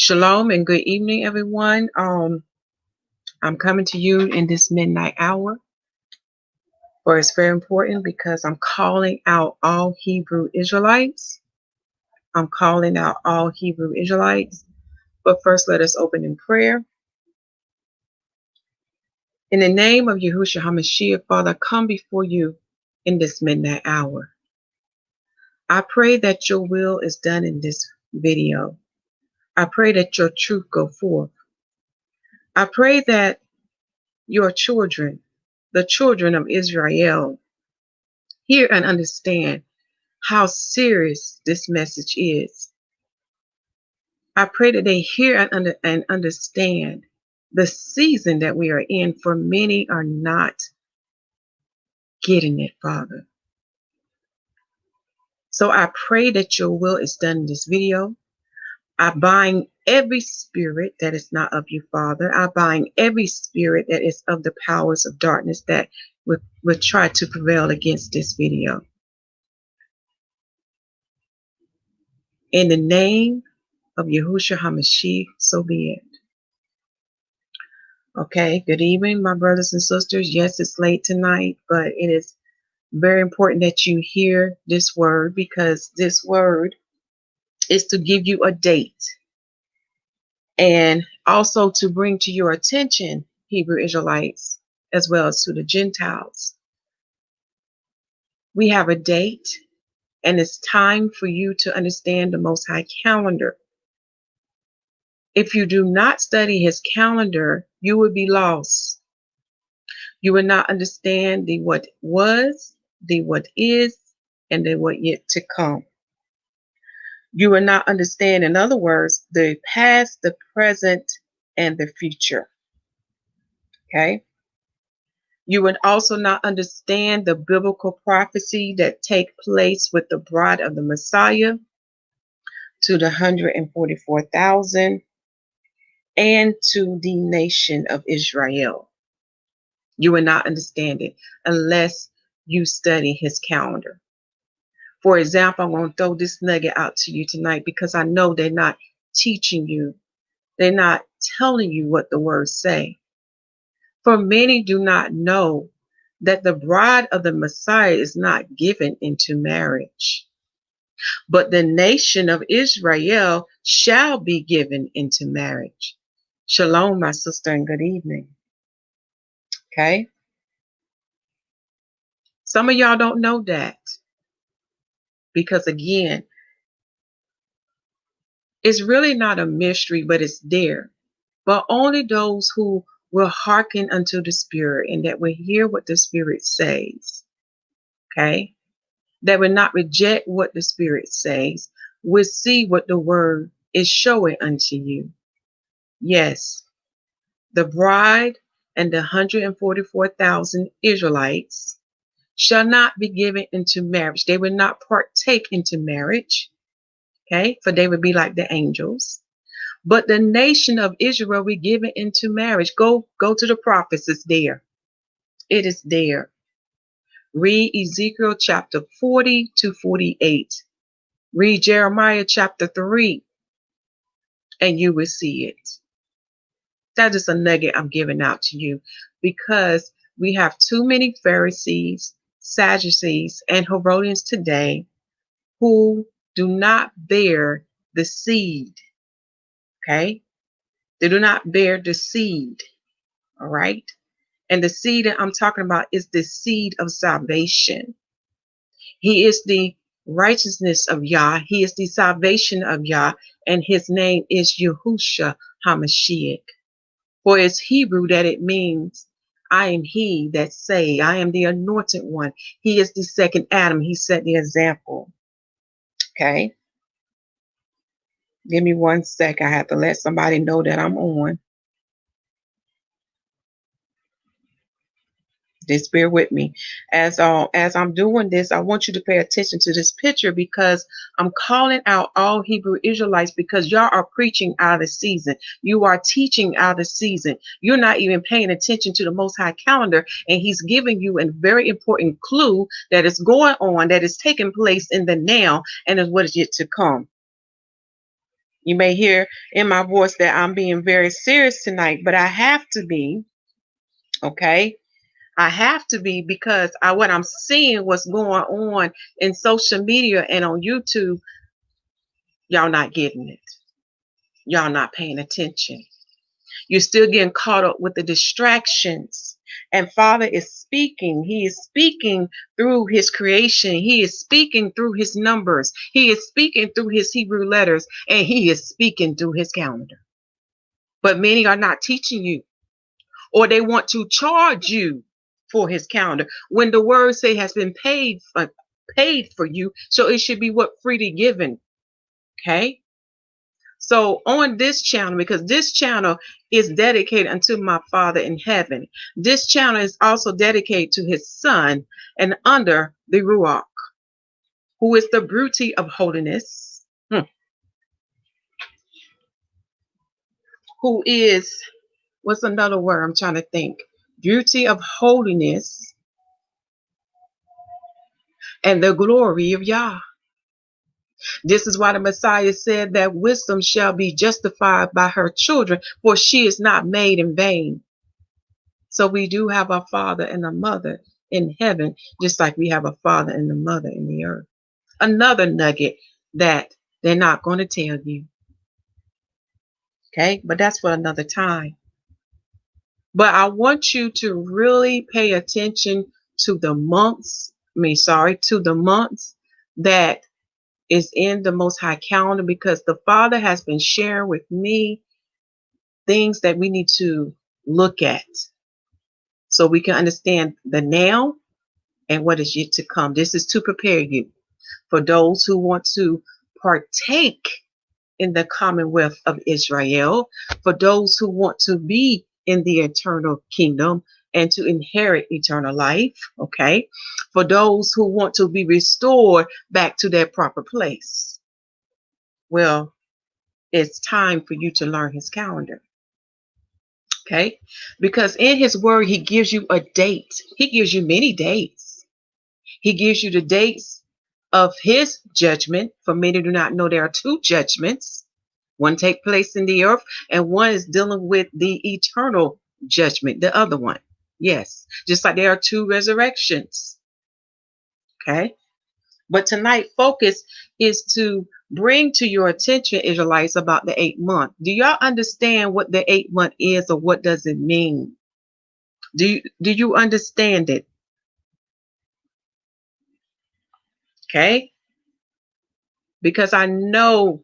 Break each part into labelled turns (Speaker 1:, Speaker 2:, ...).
Speaker 1: Shalom and good evening, everyone. I'm coming to you in this midnight hour, for it's very important because I'm calling out all Hebrew Israelites. I'm calling out all Hebrew Israelites. But first, let us open in prayer. In the name of Yahusha'The Messiah, Father, I come before you in this midnight hour. I pray that your will is done in this video. I pray that your truth go forth. I pray that your children, the children of Israel, hear and understand how serious this message is. I pray that they hear and understand the season that we are in, for many are not getting it, Father. So I pray that your will is done in this video. I bind every spirit that is not of you, Father. I bind every spirit that is of the powers of darkness that would try to prevail against this video. In the name of Yahusha'The Messiah, so be it. Okay, good evening, my brothers and sisters. Yes, it's late tonight, but it is very important that you hear this word, because this word is to give you a date and also to bring to your attention, Hebrew Israelites, as well as to the Gentiles. We have a date, and it's time for you to understand the Most High calendar. If you do not study his calendar, you will be lost. You will not understand the what was, the what is, and the what yet to come. You will not understand, in other words, the past, the present, and the future. Okay? You would also not understand the biblical prophecy that take place with the bride of the Messiah to the 144,000 and to the nation of Israel. You will not understand it unless you study his calendar. For example, I'm going to throw this nugget out to you tonight, because I know they're not teaching you. They're not telling you what the words say. For many do not know that the bride of the Messiah is not given into marriage, but the nation of Israel shall be given into marriage. Shalom, my sister, and good evening. Okay? Some of y'all don't know that, because again, it's really not a mystery, but it's there. But only those who will hearken unto the Spirit and that will hear what the Spirit says, okay, that will not reject what the Spirit says, will see what the Word is showing unto you. Yes, the bride and the 144,000 Israelites shall not be given into marriage. They will not partake into marriage, okay, for they would be like the angels. But the nation of Israel will be given into marriage. Go to the prophets. It's there. It is there. Read Ezekiel chapter 40 to 48. Read Jeremiah chapter 3, and you will see it. That is a nugget I'm giving out to you, because we have too many Pharisees, Sadducees, and Herodians today who do not bear the seed. Okay? They do not bear the seed. All right? And the seed that I'm talking about is the seed of salvation. He is the righteousness of Yah. He is the salvation of Yah. And his name is Yahusha'The Messiah. For it's Hebrew that it means, I am he that say, I am the anointed one. He is the second Adam. He set the example. Okay? Give me 1 sec. I have to let somebody know that I'm on. Just bear with me. As I'm doing this, I want you to pay attention to this picture, because I'm calling out all Hebrew Israelites, because y'all are preaching out of season. You are teaching out of season. You're not even paying attention to the Most High calendar, and he's giving you a very important clue that is going on, that is taking place in the now, and is what is yet to come. You may hear in my voice that I'm being very serious tonight, but I have to be, okay? I have to be because what I'm seeing, what's going on in social media and on YouTube, y'all not getting it. Y'all not paying attention. You're still getting caught up with the distractions. And Father is speaking. He is speaking through his creation. He is speaking through his numbers. He is speaking through his Hebrew letters. And he is speaking through his calendar. But many are not teaching you, or they want to charge you for his calendar when the word say has been paid for you. So it should be what freely given. Okay. So on this channel, because this channel is dedicated unto my Father in heaven, this channel is also dedicated to his Son and under the Ruach, who is the beauty of holiness, who is, what's another word I'm trying to think? Beauty of holiness and the glory of Yah. This is why the Messiah said that wisdom shall be justified by her children, for she is not made in vain. So we do have a father and a mother in heaven, just like we have a father and a mother in the earth. Another nugget that they're not going to tell you. Okay, but that's for another time. But I want you to really pay attention to the months, to the months that is in the Most High calendar, because the Father has been sharing with me things that we need to look at so we can understand the now and what is yet to come. This is to prepare you for those who want to partake in the commonwealth of Israel, for those who want to be in the eternal kingdom and to inherit eternal life, okay? For those who want to be restored back to their proper place. Well, it's time for you to learn his calendar, okay? Because in his word, he gives you a date. He gives you many dates. He gives you the dates of his judgment. For many do not know there are two judgments. One take place in the earth, and one is dealing with the eternal judgment, the other one. Yes, just like there are two resurrections. Okay? But tonight, focus is to bring to your attention, Israelites, about the 8th month. Do y'all understand what the 8th month is, or what does it mean? Do you understand it? Okay? Because I know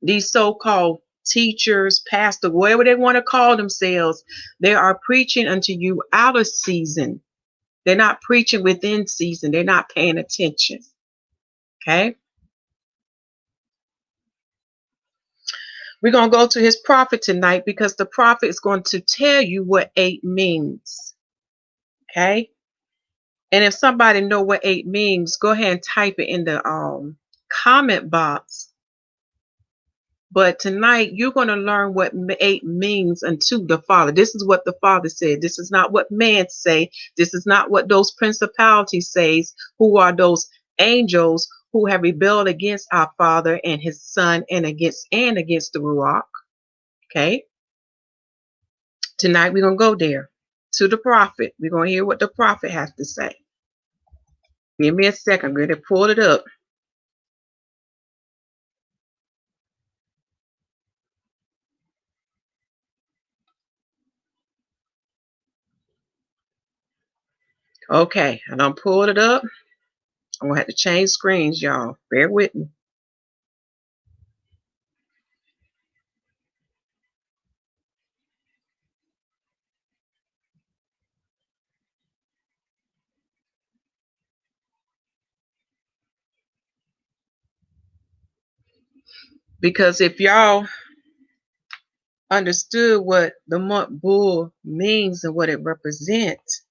Speaker 1: these so-called teachers, pastors, whatever they want to call themselves, they are preaching unto you out of season. They're not preaching within season. They're not paying attention. Okay? We're going to go to his prophet tonight, because the prophet is going to tell you what 8 means. Okay? And if somebody know what 8 means, go ahead and type it in the comment box. But tonight, you're going to learn what 8 means unto the Father. This is what the Father said. This is not what man say. This is not what those principalities says, who are those angels who have rebelled against our Father and his Son, and against the Ruach. Okay? Tonight, we're going to go there to the prophet. We're going to hear what the prophet has to say. Give me a second. I'm going to pull it up. Okay, I done pulled it up. I'm going to have to change screens, y'all. Bear with me. Because if y'all understood what the month bull means and what it represents,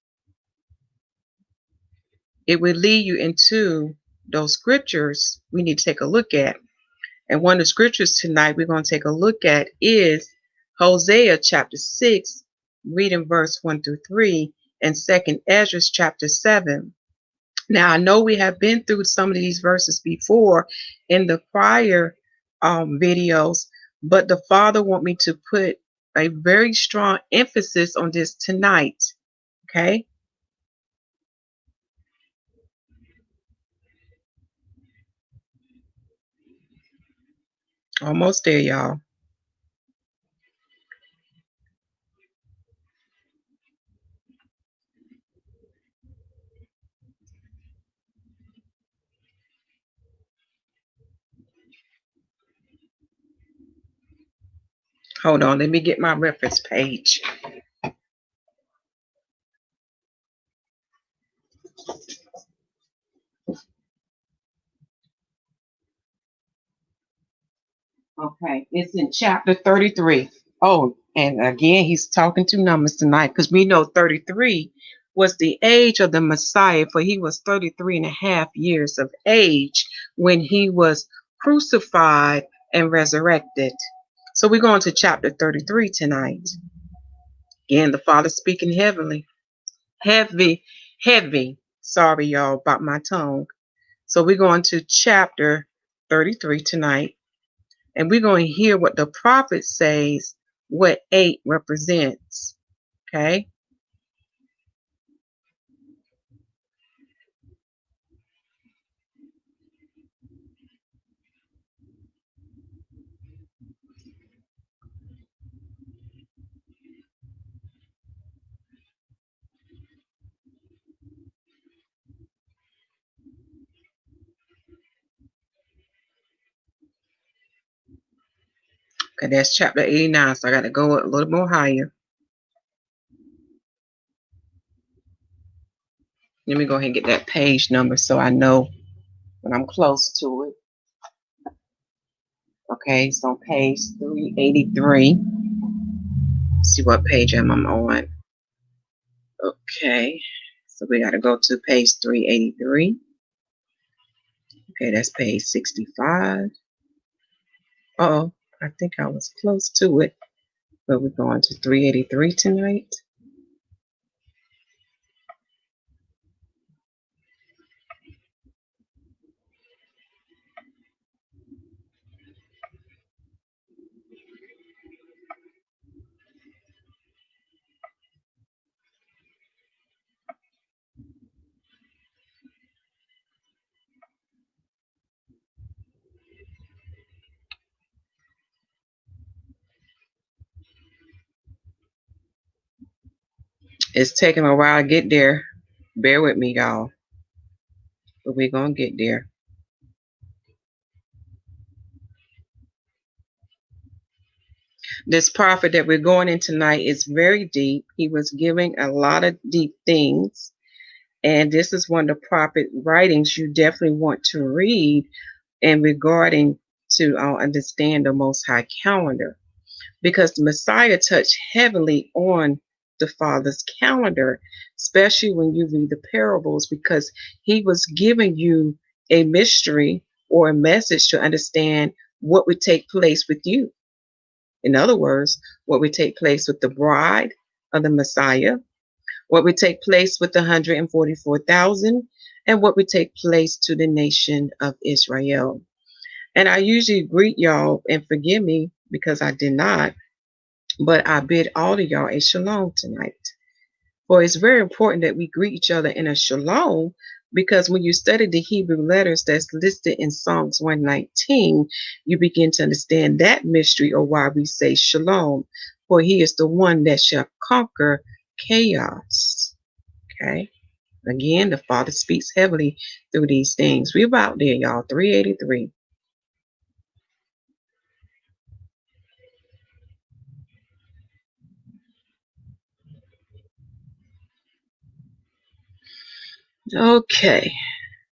Speaker 1: it would lead you into those scriptures we need to take a look at. And one of the scriptures tonight we're going to take a look at is Hosea chapter 6, reading verse 1 through 3, and 2nd Ezra chapter 7. Now, I know we have been through some of these verses before in the prior videos, but the Father want me to put a very strong emphasis on this tonight. Okay. Almost there, y'all. Hold on, let me get my reference page. Okay, it's in chapter 33. Oh, and again, he's talking to numbers tonight because we know 33 was the age of the Messiah, for he was 33 and a half years of age when he was crucified and resurrected. So we're going to chapter 33 tonight. Again, the Father speaking heavily, heavy. Sorry, y'all, about my tongue. So we're going to chapter 33 tonight. And we're going to hear what the prophet says, what 8 represents. Okay. Okay, that's chapter 89. So I got to go a little more higher. Let me go ahead and get that page number so I know when I'm close to it. Okay, it's on page 383. Let's see what page I'm on. Okay, so we got to go to page 383. Okay, that's page 65. Uh-oh, I think I was close to it. But we're going to 383 tonight. It's taking a while to get there. Bear with me, y'all. But we're going to get there. This prophet that we're going in tonight is very deep. He was giving a lot of deep things. And this is one of the prophet writings you definitely want to read in regarding to understand the Most High calendar. Because the Messiah touched heavily on the Father's calendar, especially when you read the parables, because he was giving you a mystery or a message to understand what would take place with you. In other words, what would take place with the bride of the Messiah, what would take place with the 144,000, and what would take place to the nation of Israel. And I usually greet y'all, and forgive me because I did not, but I bid all of y'all a shalom tonight. For it's very important that we greet each other in a shalom, because when you study the Hebrew letters that's listed in Psalms 119, you begin to understand that mystery, or why we say shalom, for he is the one that shall conquer chaos. Okay. Again, the Father speaks heavily through these things. We're about there, y'all. 383. Okay.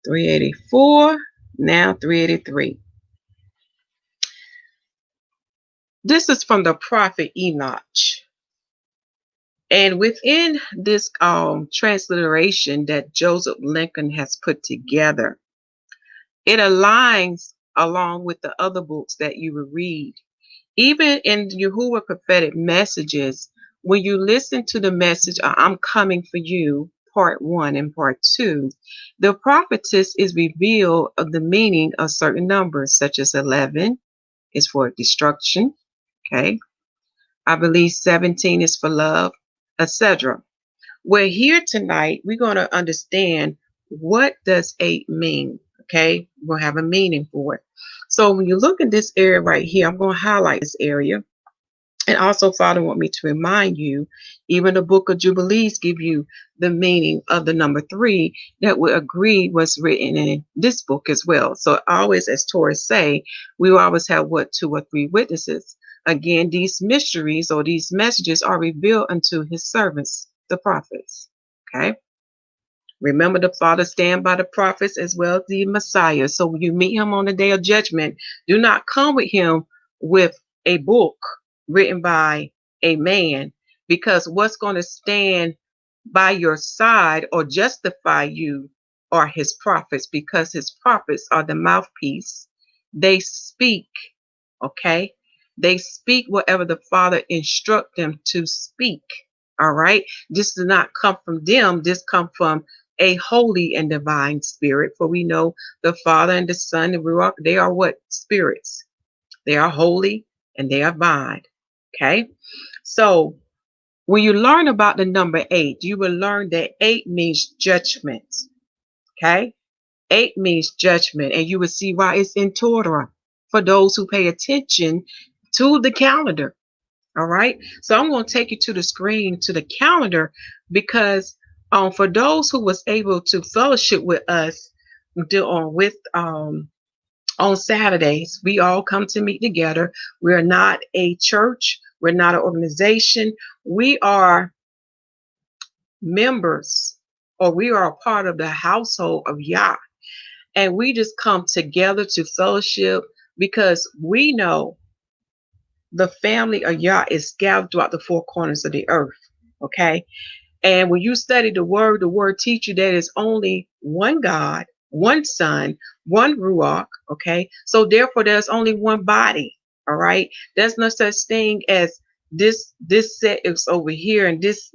Speaker 1: 384. Now 383. This is from the prophet Enoch. And within this transliteration that Joseph Lincoln has put together, it aligns along with the other books that you will read. Even in YAHUAH prophetic messages, when you listen to the message, I'm coming for you, part 1 and part 2, the prophetess is revealed of the meaning of certain numbers, such as 11, is for destruction. Okay. I believe 17 is for love, etc. We're here tonight. We're going to understand what does 8 mean. Okay. We'll have a meaning for it. So when you look at this area right here, I'm going to highlight this area. And also, Father, want me to remind you, even the book of Jubilees give you the meaning of the number 3 that we agree was written in this book as well. So always, as Torah say, we will always have what 2 or 3 witnesses. Again, these mysteries or these messages are revealed unto his servants, the prophets. Okay. Remember, the Father stand by the prophets as well as the Messiah. So when you meet him on the day of judgment, do not come with him with a book written by a man, because what's going to stand by your side or justify you are his prophets, because his prophets are the mouthpiece. They speak, okay? They speak whatever the Father instruct them to speak. All right. This does not come from them. This comes from a holy and divine spirit. For we know the Father and the Son and Ruach, they are what? Spirits. They are holy and they are divine. Okay. So when you learn about the number 8, you will learn that 8 means judgment. Okay. 8 means judgment. And you will see why it's in Torah for those who pay attention to the calendar. All right. So I'm going to take you to the screen, to the calendar, because for those who was able to fellowship with us on Saturdays, we all come to meet together. We're not a church. We're not an organization. We are members, or we are a part of the household of Yah. And we just come together to fellowship because we know the family of Yah is scattered throughout the 4 corners of the earth. Okay. And when you study the word teaches you that is only one God, one Son, one Ruach. Okay. So therefore, there's only one body. All right. There's no such thing as this set is over here and this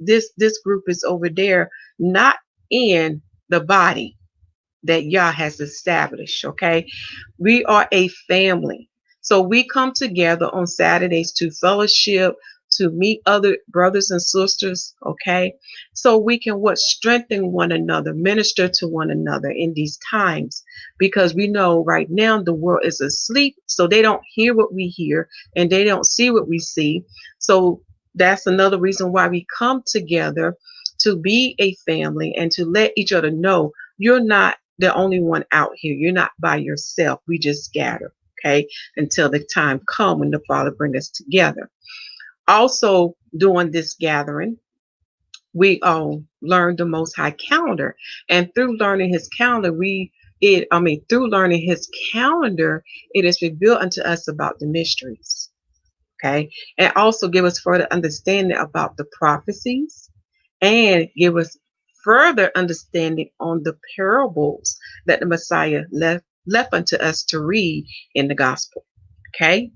Speaker 1: group is over there, not in the body that Yah has established. Okay. We are a family. So we come together on Saturdays to fellowship, to meet other brothers and sisters, okay? So we can what? Strengthen one another, minister to one another in these times, because we know right now the world is asleep, so they don't hear what we hear and they don't see what we see. So that's another reason why we come together, to be a family and to let each other know you're not the only one out here. You're not by yourself. We just scatter, okay, until the time come when the Father bring us together. Also, during this gathering, we learned the Most High calendar, and through learning His calendar, through learning His calendar, it is revealed unto us about the mysteries. Okay, and also give us further understanding about the prophecies, and give us further understanding on the parables that the Messiah left unto us to read in the gospel. Okay.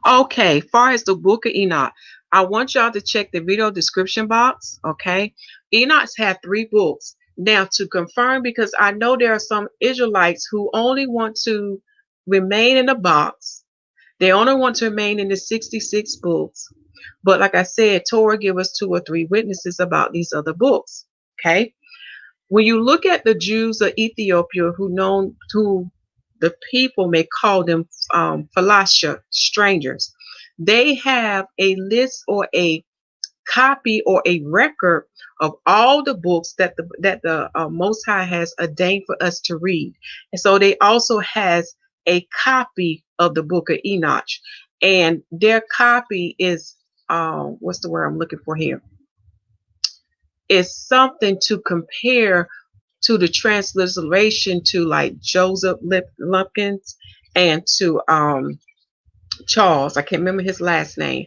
Speaker 1: Okay, far as the book of Enoch, I want y'all to check the video description box. Okay. Enoch's had 3 books. Now, to confirm, because I know there are some Israelites who only want to remain in the box. They only want to remain in the 66 books. But like I said, Torah give us 2 or 3 witnesses about these other books. Okay. When you look at the Jews of Ethiopia, who the people may call them Phalasha, strangers, they have a list or a copy or a record of all the books that the Most High has ordained for us to read. And so they also has a copy of the book of Enoch, and their copy is what's the word I'm looking for here? Is something to compare to the transliteration to like Joseph Lumpkins and to Charles. I can't remember his last name,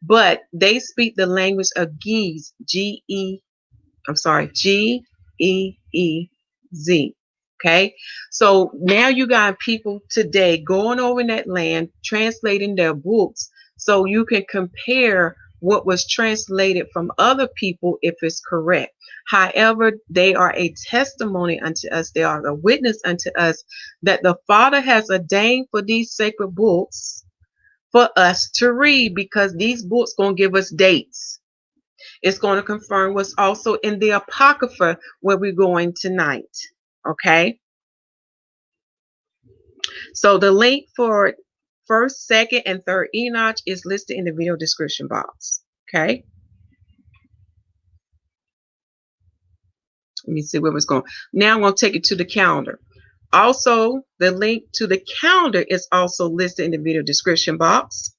Speaker 1: but they speak the language of Ge'ez, Ge'ez. Okay, so now you got people today going over in that land, translating their books, so you can compare what was translated from other people if it's correct. However, they are a testimony unto us. They are a witness unto us that the Father has ordained for these sacred books for us to read, because these books going to give us dates. It's going to confirm what's also in the Apocrypha where we're going tonight. Okay. So the link for first, second, and third Enoch is listed in the video description box. Okay. Let me see where it's going. Now I'm going to take it to the calendar. Also, the link to the calendar is also listed in the video description box.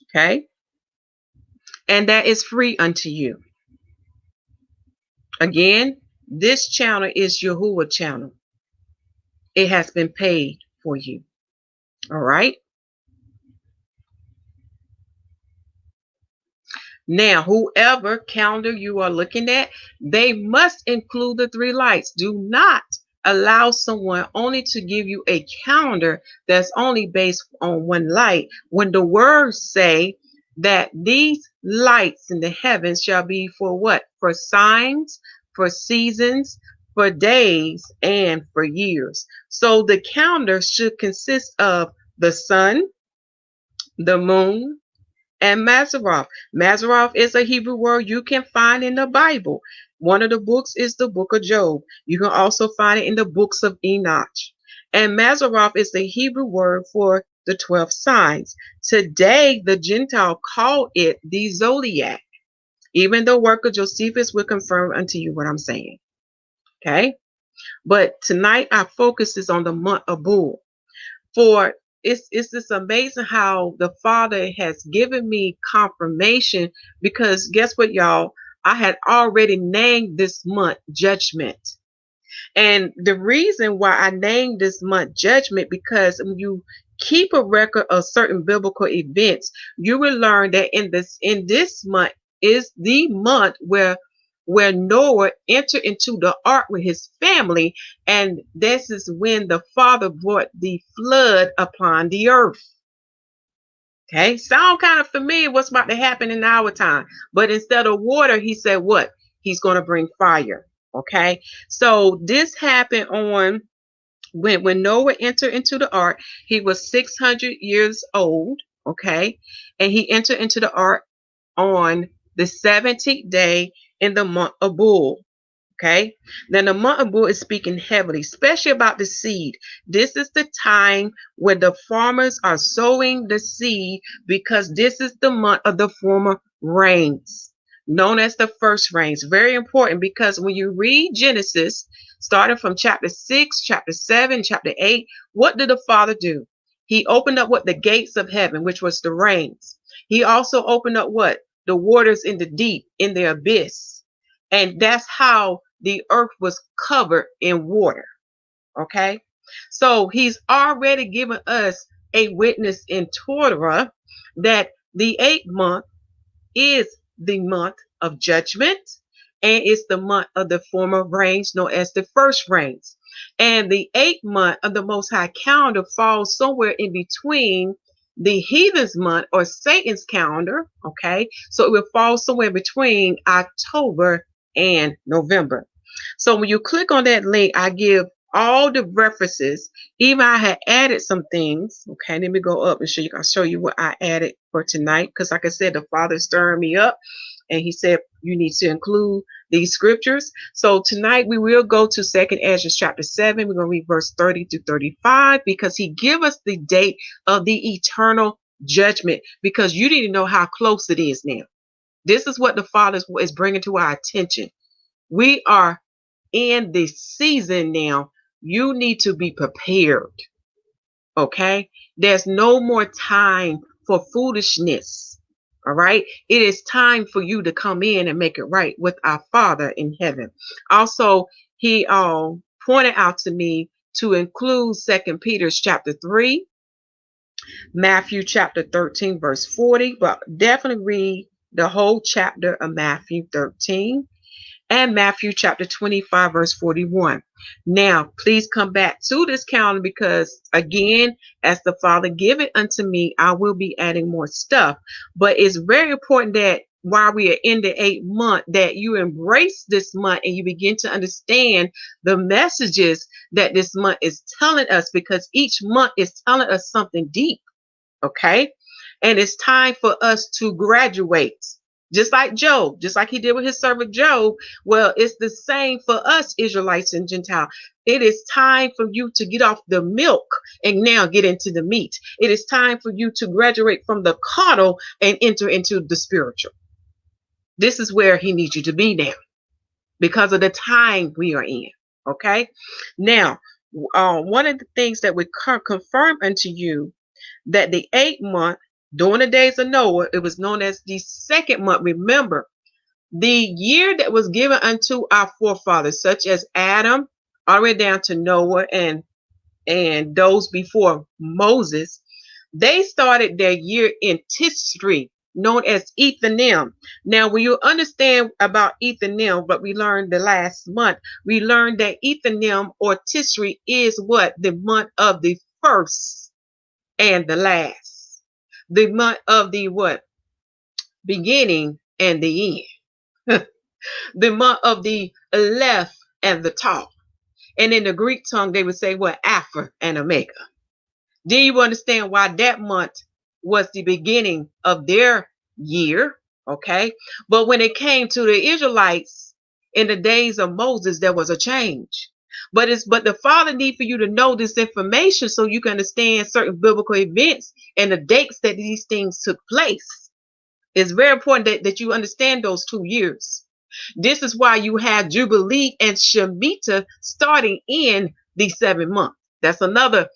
Speaker 1: Okay. And that is free unto you. Again, this channel is YAHUAH channel. It has been paid for you. All right. Now, whoever calendar you are looking at, they must include the 3 lights. Do not allow someone only to give you a calendar that's only based on 1 light, when the words say that these lights in the heavens shall be for what? For signs, for seasons, for days, and for years. So the calendar should consist of the sun, the moon, and Mazzaroth. Mazzaroth is a Hebrew word you can find in the Bible. One of the books is the book of Job. You can also find it in the books of Enoch. And Mazzaroth is the Hebrew word for the 12 signs. Today, the Gentile call it the zodiac. Even the work of Josephus will confirm unto you what I'm saying. Okay? But tonight, our focus is on the month of Bull. For it's just amazing how the Father has given me confirmation, because guess what, y'all? I had already named this month Judgment. And the reason why I named this month Judgment, because when you keep a record of certain biblical events, you will learn that in this month is the month where Noah entered into the ark with his family, and this is when the Father brought the flood upon the earth. Okay, sound kind of familiar what's about to happen in our time, but instead of water, he said what? He's going to bring fire. Okay, so this happened on when Noah entered into the ark. He was 600 years old. Okay, and he entered into the ark on the 17th day in the month of Bull. Okay, then the month of Bull is speaking heavily, especially about the seed. This is the time when the farmers are sowing the seed, because this is the month of the former rains, known as the first rains. Very important, because when you read Genesis, starting from chapter 6, chapter 7, chapter 8, what did the Father do? He opened up what? The gates of heaven, which was the rains. He also opened up what? The waters in the deep, in the abyss. And that's how the earth was covered in water. Okay. So he's already given us a witness in Torah that the 8th month is the month of judgment, and it's the month of the former rains, known as the first rains. And the 8th month of the Most High calendar falls somewhere in between the heathen's month or Satan's calendar. Okay, so it will fall somewhere between October and November. So when you click on that link, I give all the references. Even I had added some things. Okay, let me go up and show you. I'll show you what I added for tonight, because like I said, the Father stirred me up, and he said you need to include these scriptures. So tonight we will go to 2nd Ezra chapter 7. We're going to read verse 30 to 35, because he give us the date of the eternal judgment, because you need to know how close it is now. This is what the Father is bringing to our attention. We are in this season now. You need to be prepared. Okay, there's no more time for foolishness. All right, it is time for you to come in and make it right with our Father in heaven. Also, he pointed out to me to include 2nd Peter chapter 3, Matthew chapter 13 verse 40, but definitely read the whole chapter of Matthew 13. and Matthew chapter 25, verse 41. Now, please come back to this calendar because, again, as the Father give it unto me, I will be adding more stuff. But it's very important that while we are in the 8th month, that you embrace this month and you begin to understand the messages that this month is telling us, because each month is telling us something deep. Okay? And it's time for us to graduate. Just like Job, just like he did with his servant Job. Well, it's the same for us, Israelites and Gentiles. It is time for you to get off the milk and now get into the meat. It is time for you to graduate from the carnal and enter into the spiritual. This is where he needs you to be now because of the time we are in. Okay? Now, one of the things that we confirm unto you, that the 8th month, during the days of Noah, it was known as the 2nd month. Remember, the year that was given unto our forefathers, such as Adam, all the way down to Noah and those before Moses, they started their year in Tishri, known as Ethanim. Now, when you understand about Ethanim, but we learned the last month, we learned that Ethanim or Tishri is what? The month of the first and the last. The month of the what? Beginning and the end. The month of the Aleph and the Tav. And in the Greek tongue, they would say what? Alpha and Omega. Do you understand why that month was the beginning of their year? Okay. But when it came to the Israelites in the days of Moses, there was a change. But the Father needs for you to know this information so you can understand certain biblical events and the dates that these things took place. It's very important that you understand those 2 years. This is why you have Jubilee and Shemitah starting in the 7th month. That's another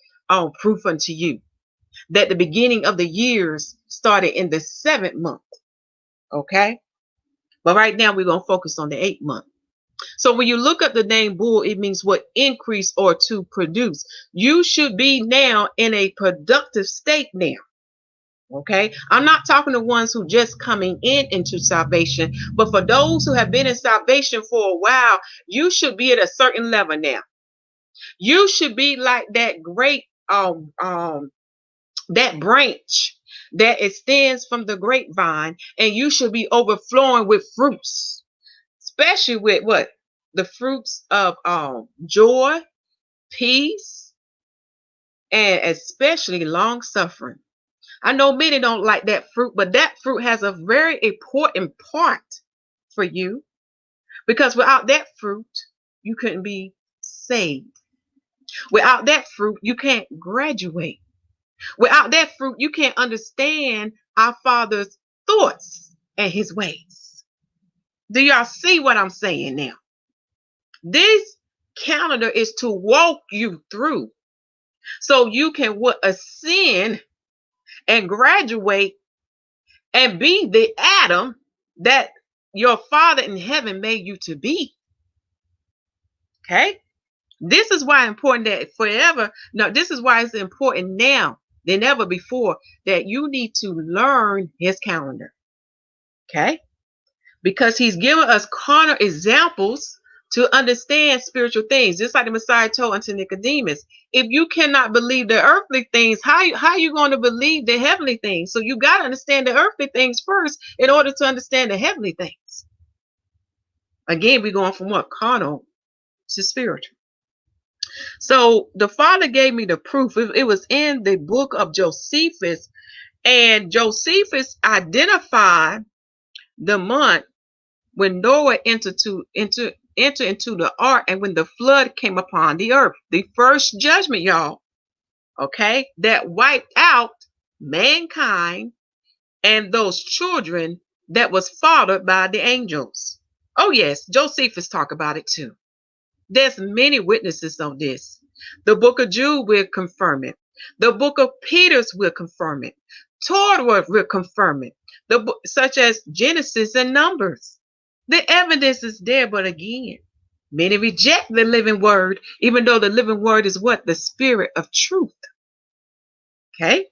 Speaker 1: proof unto you that the beginning of the years started in the 7th month. Okay? But right now we're going to focus on the 8th month. So when you look up the name bull, it means what? Increase or to produce. You should be now in a productive state now. Okay, I'm not talking to ones who just coming into salvation, but for those who have been in salvation for a while, you should be at a certain level now. You should be like that great that branch that extends from the grapevine, and you should be overflowing with fruits, especially with what? The fruits of joy, peace, and especially long suffering. I know many don't like that fruit, but that fruit has a very important part for you, because without that fruit, you couldn't be saved. Without that fruit, you can't graduate. Without that fruit, you can't understand our Father's thoughts and his ways. Do y'all see what I'm saying now? This calendar is to walk you through so you can ascend and graduate and be the Adam that your Father in heaven made you to be. Okay? This is why it's important that forever, no, this is why it's important now than ever before that you need to learn his calendar. Okay? Because he's given us carnal examples to understand spiritual things. Just like the Messiah told unto Nicodemus, if you cannot believe the earthly things, how are you going to believe the heavenly things? So you got to understand the earthly things first in order to understand the heavenly things. Again, we're going from what? Carnal to spiritual. So the Father gave me the proof. It was in the book of Josephus, and Josephus identified the month when Noah entered into the ark, and when the flood came upon the earth, the first judgment, y'all, okay, that wiped out mankind and those children that was fathered by the angels. Oh yes, Josephus talk about it too. There's many witnesses on this. The book of Jude will confirm it. The book of Peter's will confirm it. Torah will confirm it. Such as Genesis and Numbers. The evidence is there, but again, many reject the living word, even though the living word is what? The spirit of truth. Okay?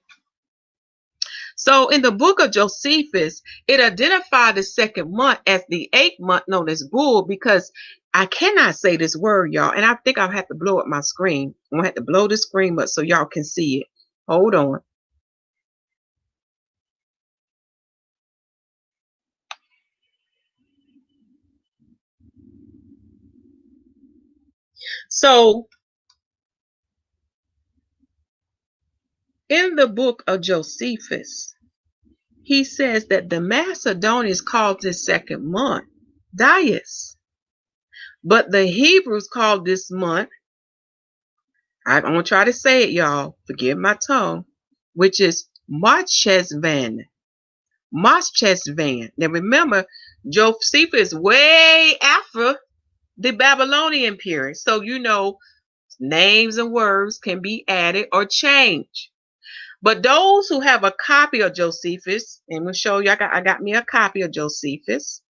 Speaker 1: So in the book of Josephus, it identified the second month as the 8th month known as Bull, because I cannot say this word, y'all, and I think I'll have to blow up my screen. I'm gonna have to blow the screen up so y'all can see it. Hold on. So in the book of Josephus, he says that the Macedonians called this second month Dias, but the Hebrews called this month, I'm gonna try to say it, y'all, forgive my tongue, which is Marchesvan. Marchesvan. Now remember, Josephus is way after the Babylonian period. So names and words can be added or changed. But those who have a copy of Josephus, and we'll show you, I got me a copy of Josephus.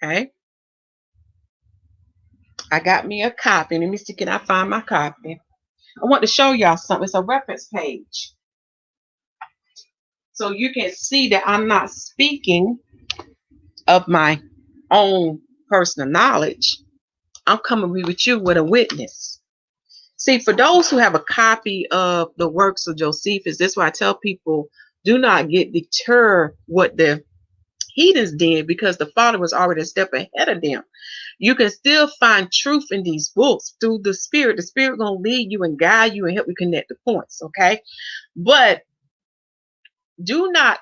Speaker 1: Okay. I got me a copy. Let me see, can I find my copy? I want to show y'all something. It's a reference page. So you can see that I'm not speaking of my own personal knowledge. I'm coming with you with a witness. See, for those who have a copy of the works of Josephus, that's why I tell people, do not get deterred what the heathens did, because the Father was already a step ahead of them. You can still find truth in these books through the Spirit. The Spirit gonna lead you and guide you and help you connect the points, okay? But do not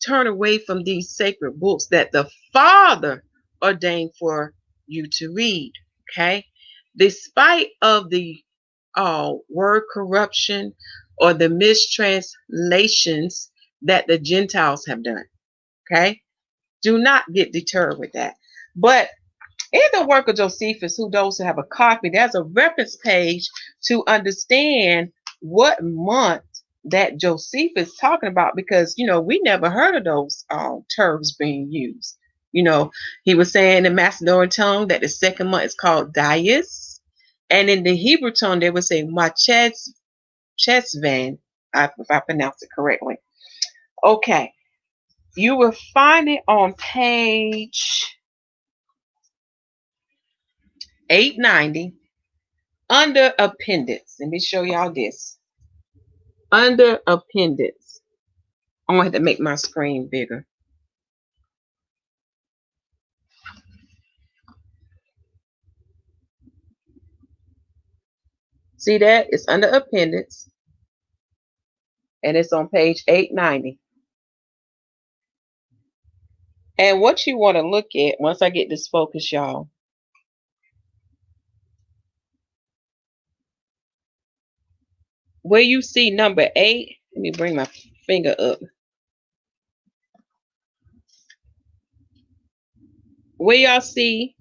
Speaker 1: turn away from these sacred books that the Father ordained for you to read, okay? Despite of the word corruption or the mistranslations that the Gentiles have done, okay? Do not get deterred with that. But in the work of Josephus, who those who have a copy, there's a reference page to understand what month that Josephus is talking about, because we never heard of those terms being used. He was saying in Macedonian tongue that the second month is called Dias, and in the Hebrew tongue they would say Marchesvan, if I pronounce it correctly. Okay, you will find it on page 890 under appendix. Let me show y'all this. Under appendix. I'm going to have to make my screen bigger. See that? It's under appendix. And it's on page 890. And what you want to look at, once I get this focus, y'all, where you see number 8, let me bring my finger up. Where y'all see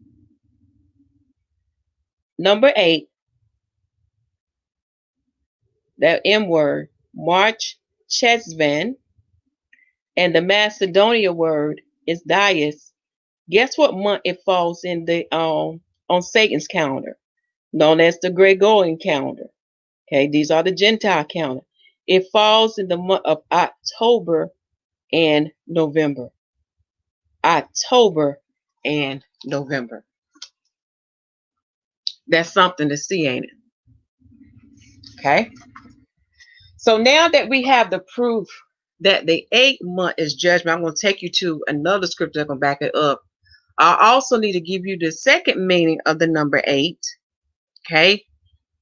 Speaker 1: number 8, that M word, Marchesvan, and the Macedonia word is Dias. Guess what month it falls in the on Satan's calendar, known as the Gregorian calendar. Okay, these are the Gentile calendar. It falls in the month of October and November. October and November. That's something to see, ain't it? Okay. So now that we have the proof that the 8th month is judgment, I'm going to take you to another scripture that's going to back it up. I also need to give you the second meaning of the number 8. Okay.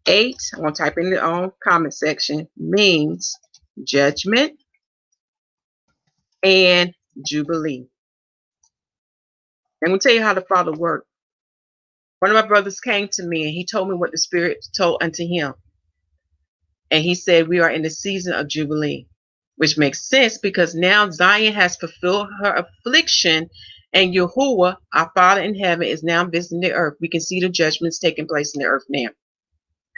Speaker 1: 8, I'm going to type in the comment section, means judgment and jubilee. I'm going to tell you how the Father worked. One of my brothers came to me and he told me what the Spirit told unto him. And he said, we are in the season of jubilee, which makes sense because now Zion has fulfilled her affliction and Yahuwah, our Father in heaven, is now visiting the earth. We can see the judgments taking place in the earth now.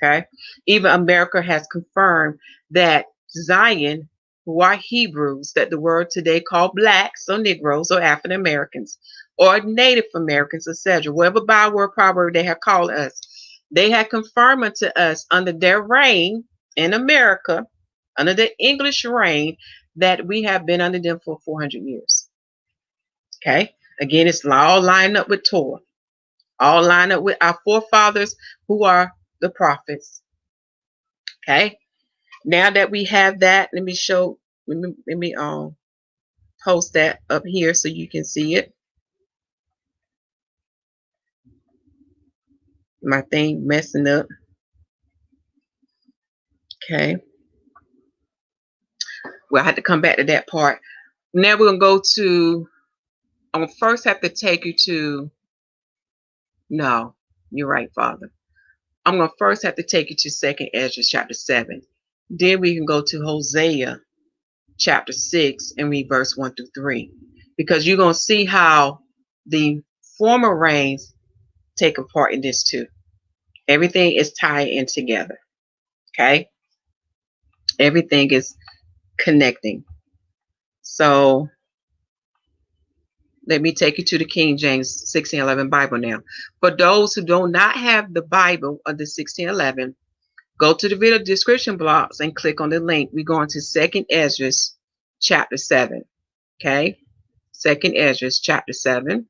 Speaker 1: Okay. Even America has confirmed that Zion, who are Hebrews, that the word today called blacks or Negroes or African Americans or Native Americans, etc., whatever byword proverb they have called us, they have confirmed unto us under their reign in America under the English reign, that we have been under them for 400 years. Okay? Again, it's all lined up with Torah. All lined up with our forefathers who are the prophets. Okay? Now that we have that, let me post that up here so you can see it. My thing messing up. Okay. Well, I had to come back to that part. Now we're going to go to, I'm going to first have to take you to, no, you're right, Father. I'm going to first have to take you to 2nd Ezra chapter 7. Then we can go to Hosea chapter 6 and read verse 1 through 3. Because you're going to see how the former reigns take a part in this too. Everything is tied in together. Okay? Everything is connecting. So let me take you to the King James 1611 Bible now. For those who do not have the Bible of the 1611, go to the video description box and click on the link. We're going to 2nd Ezra chapter 7. Okay? 2nd Ezra chapter 7.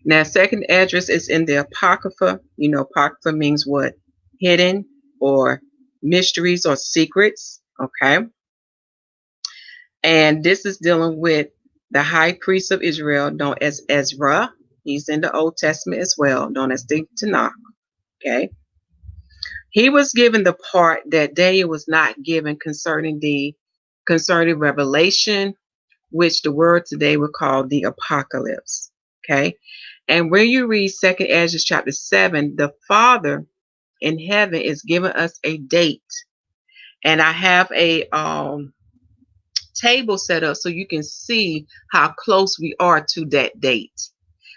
Speaker 1: Now, 2nd Ezra is in the Apocrypha. You know, Apocrypha means what? Hidden or mysteries or secrets. Okay? And this is dealing with the high priest of Israel, known as Ezra. He's in the Old Testament as well, known as the Tanakh. Okay? He was given the part that Daniel was not given concerning revelation, which the word today would call the apocalypse. Okay? And when you read 2nd Ezra chapter 7, the Father in heaven is giving us a date. And I have a table set up so you can see how close we are to that date.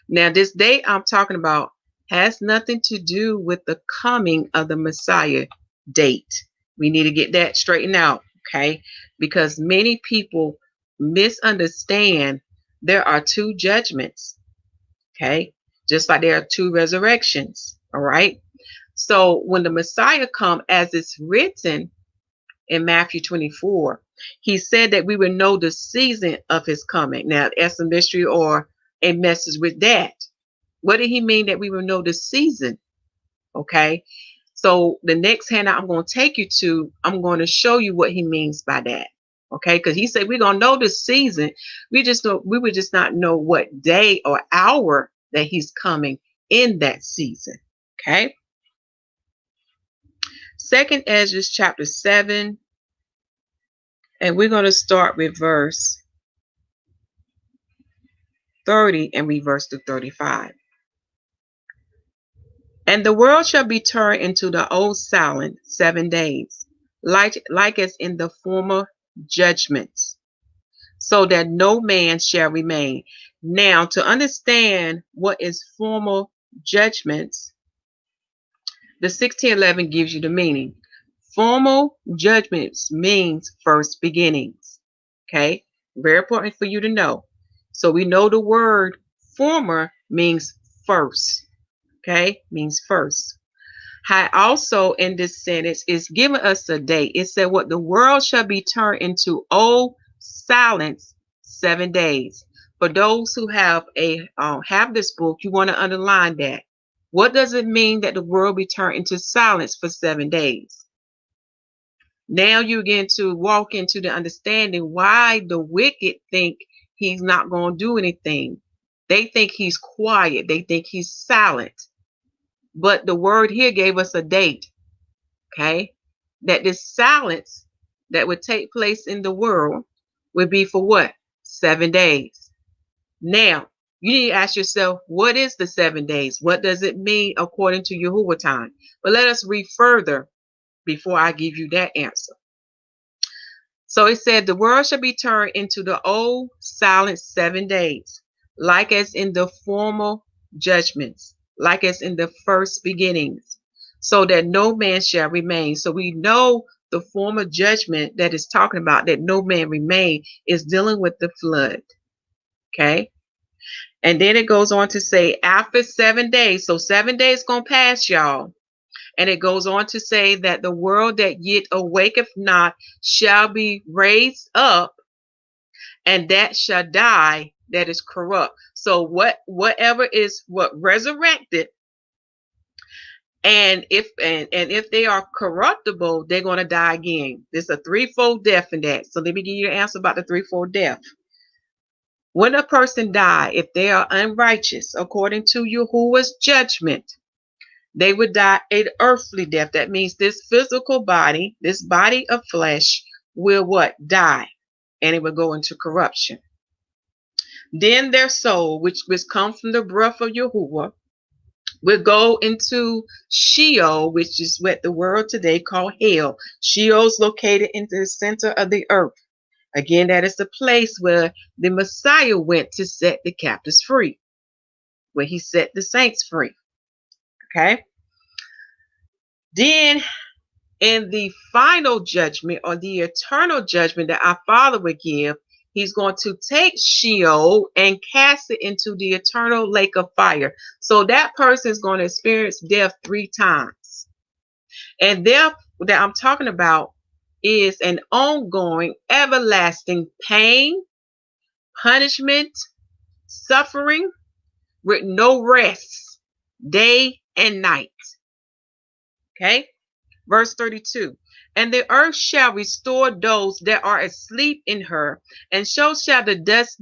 Speaker 1: Now, this date I'm talking about has nothing to do with the coming of the Messiah date. We need to get that straightened out, okay? Because many people misunderstand there are two judgments, okay? Just like there are two resurrections, all right? So when the Messiah comes, as it's written in Matthew 24, he said that we would know the season of his coming. Now, that's a mystery or a message with that. What did he mean that we will know the season? Okay. So the next handout I'm going to take you to, I'm going to show you what he means by that. Okay. Because he said we're going to know the season. We would just not know what day or hour that he's coming in that season. Okay. 2nd Ezra chapter 7. And we're going to start with verse 30 and read verse to 35. And the world shall be turned into the old silent 7 days, like as in the former judgments, so that no man shall remain. Now, to understand what is former judgments, the 1611 gives you the meaning. Formal judgments means first beginnings. Okay? Very important for you to know. So we know the word former means first. Okay? Means first. How also in this sentence is giving us a date. It said what the world shall be turned into old silence 7 days. For those who have this book, you want to underline that. What does it mean that the world be turned into silence for 7 days? Now you begin to walk into the understanding why the wicked think he's not going to do anything. They think he's quiet. They think he's silent. But the word here gave us a date, okay? That this silence that would take place in the world would be for what? 7 days. Now, you need to ask yourself, what is the 7 days? What does it mean according to YAHUAH time? But let us read further before I give you that answer. So it said, the world shall be turned into the old silent 7 days, like as in the former judgments, like as in the first beginnings, so that no man shall remain. So we know the form of judgment that is talking about that no man remain is dealing with the flood. Okay. And then it goes on to say after 7 days. So 7 days gonna pass, y'all. And it goes on to say that the world that yet awaketh not shall be raised up, and that shall die that is corrupt. So whatever is what resurrected, and if they are corruptible, they're going to die again. There's a threefold death in that. So let me give you an answer about the threefold death. When a person die, if they are unrighteous according to Yahuwah's judgment, they would die an earthly death. That means this physical body, this body of flesh, will what? Die, and it will go into corruption. Then their soul, which comes from the breath of Yahuwah, will go into Sheol, which is what the world today call hell. Sheol is located in the center of the earth. Again, that is the place where the Messiah went to set the captives free, where he set the saints free. Okay. Then in the final judgment, or the eternal judgment that our Father would give, he's going to take Sheol and cast it into the eternal lake of fire. So that person is going to experience death 3 times. And death that I'm talking about is an ongoing, everlasting pain, punishment, suffering with no rest, day and night. Okay? Verse 32. And the earth shall restore those that are asleep in her, and so shall the dust,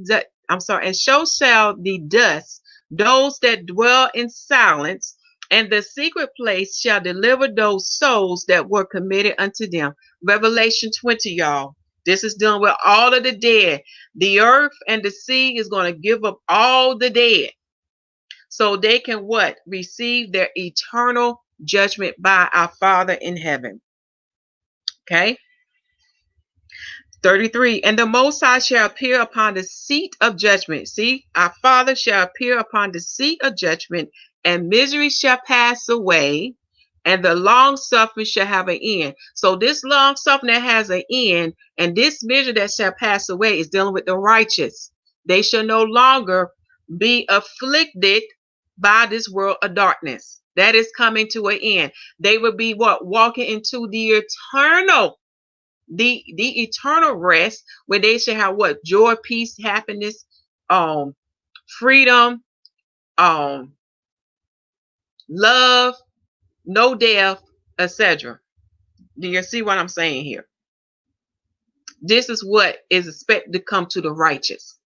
Speaker 1: and so shall the dust those that dwell in silence, and the secret place shall deliver those souls that were committed unto them. Revelation 20, y'all. This is done with all of the dead. The earth and the sea is going to give up all the dead, so they can what? Receive their eternal judgment by our Father in heaven. Okay. 33. And the Most High shall appear upon the seat of judgment. See, our Father shall appear upon the seat of judgment, and misery shall pass away, and the long suffering shall have an end. So this long suffering that has an end, and this misery that shall pass away, is dealing with the righteous. They shall no longer be afflicted by this world of darkness. That is coming to an end. They will be what? Walking into the eternal rest, where they shall have what? Joy, peace, happiness, freedom, love, no death, etc. Do you see what I'm saying here? This is what is expected to come to the righteous.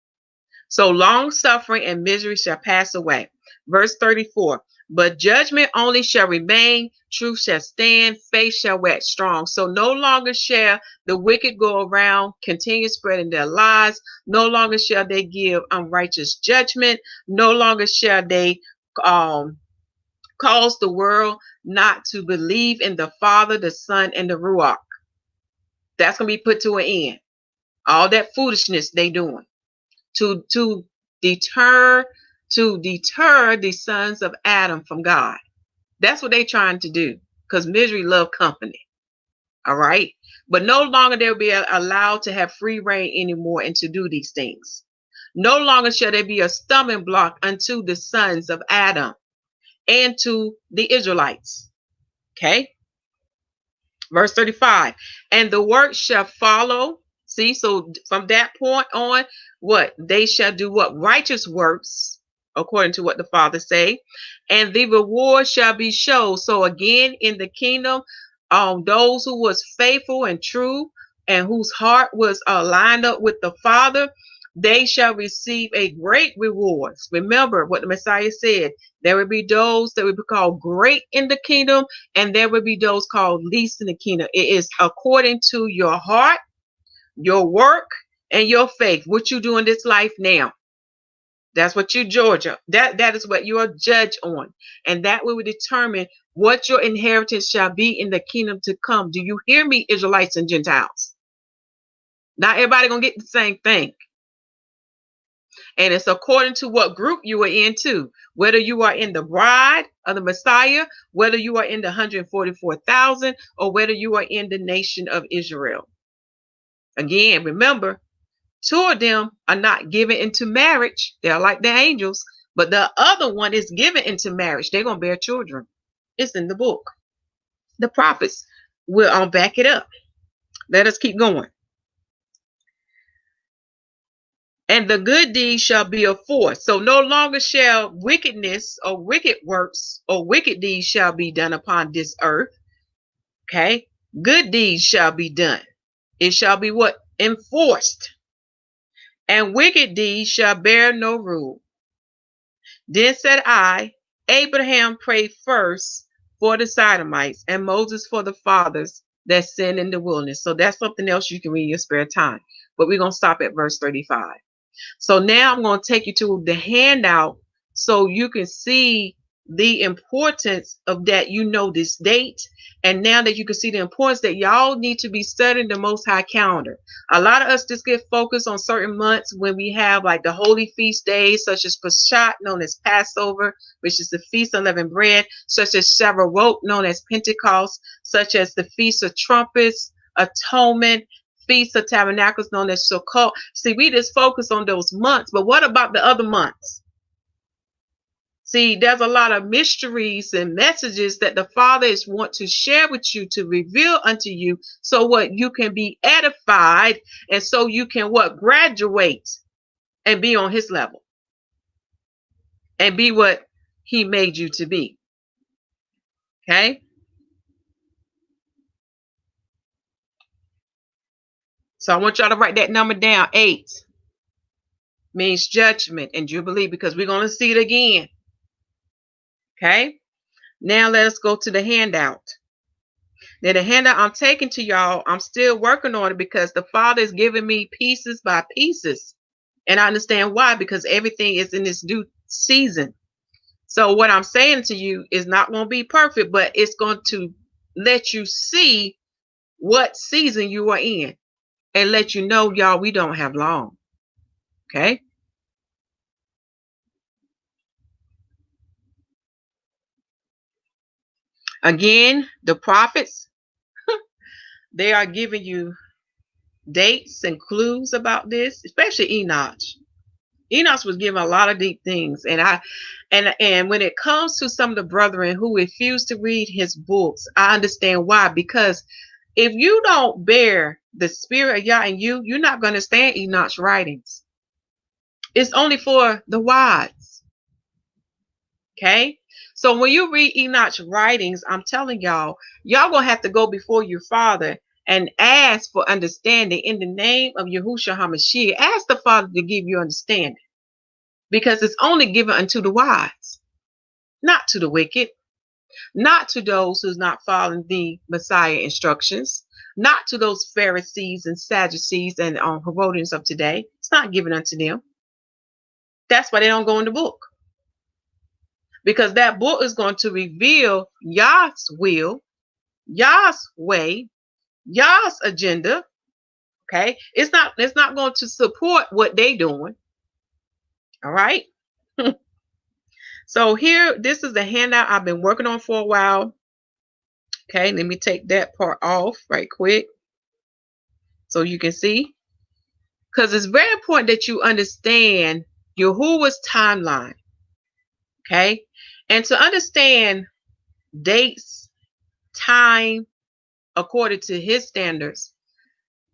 Speaker 1: So long suffering and misery shall pass away. Verse 34. But judgment only shall remain, truth shall stand, faith shall wax strong. So no longer shall the wicked go around, continue spreading their lies. No longer shall they give unrighteous judgment. No longer shall they cause the world not to believe in the Father, the Son, and the Ruach. That's going to be put to an end. All that foolishness they doing to deter the sons of Adam from God. That's what they're trying to do, because misery love company. All right. But no longer they'll be allowed to have free reign anymore and to do these things. No longer shall there be a stumbling block unto the sons of Adam and to the Israelites. Okay. Verse 35. And the work shall follow. See, so from that point on, what? They shall do what? Righteous works, according to what the Father say, and the reward shall be shown. So again, in the kingdom, those who was faithful and true, and whose heart was lined up with the Father, they shall receive a great rewards. Remember what the Messiah said. There will be those that will be called great in the kingdom, and there will be those called least in the kingdom. It is according to your heart, your work, and your faith. What you do in this life now. That's what you Georgia. That is what you are judged on. And that will determine what your inheritance shall be in the kingdom to come. Do you hear me, Israelites and Gentiles? Not everybody gonna get the same thing. And it's according to what group you are in too. Whether you are in the bride of the Messiah, whether you are in the 144,000, or whether you are in the nation of Israel. Again, remember, two of them are not given into marriage. They're like the angels. But the other one is given into marriage. They're going to bear children. It's in the book. The prophets will back it up. Let us keep going. And the good deeds shall be of force. So no longer shall wickedness or wicked works or wicked deeds shall be done upon this earth. Okay. Good deeds shall be done. It shall be what? Enforced. And wicked deeds shall bear no rule. Then said I, Abraham prayed first for the Sodomites, and Moses for the fathers that sinned in the wilderness. So that's something else you can read in your spare time. But we're going to stop at verse 35. So now I'm going to take you to the handout so you can see the importance of that. You know this date, and now that you can see the importance that y'all need to be studying the Most High calendar. A lot of us just get focused on certain months when we have like the holy feast days, such as Pesach, known as Passover, which is the Feast of Unleavened Bread, such as Shavuot, known as Pentecost, such as the Feast of Trumpets, Atonement, Feast of Tabernacles, known as Sukkot. See, we just focus on those months, but what about the other months? See, there's a lot of mysteries and messages that the Father is want to share with you, to reveal unto you, so what you can be edified, and so you can what? Graduate and be on his level and be what he made you to be. Okay? So I want y'all to write that number down. 8 means judgment and jubilee, because we're going to see it again. Okay? Now let us go to the handout. Now the handout I'm taking to y'all, I'm still working on it because the Father is giving me pieces by pieces. And I understand why, because everything is in this due season. So what I'm saying to you is not going to be perfect, but it's going to let you see what season you are in and let you know, y'all, we don't have long. Okay? Again, the prophets, they are giving you dates and clues about this, especially Enoch. Enoch was given a lot of deep things, and when it comes to some of the brethren who refuse to read his books, I understand why. Because if you don't bear the spirit of Yah in you, you're not going to understand Enoch's writings. It's only for the wise. Okay? So when you read Enoch's writings, I'm telling y'all gonna have to go before your Father and ask for understanding in the name of Yahusha'The Messiah. Ask the Father to give you understanding, because it's only given unto the wise, not to the wicked, not to those who's not following the Messiah instructions, not to those Pharisees and Sadducees and Herodians of today. It's not given unto them. That's why they don't go in the book. Because that book is going to reveal Yah's will, Yah's way, Yah's agenda. Okay? It's not going to support what they doing. All right? So here, this is the handout I've been working on for a while. Okay, let me take that part off right quick so you can see. Because it's very important that you understand Yahuwah's timeline. Okay? And to understand dates, time, according to his standards.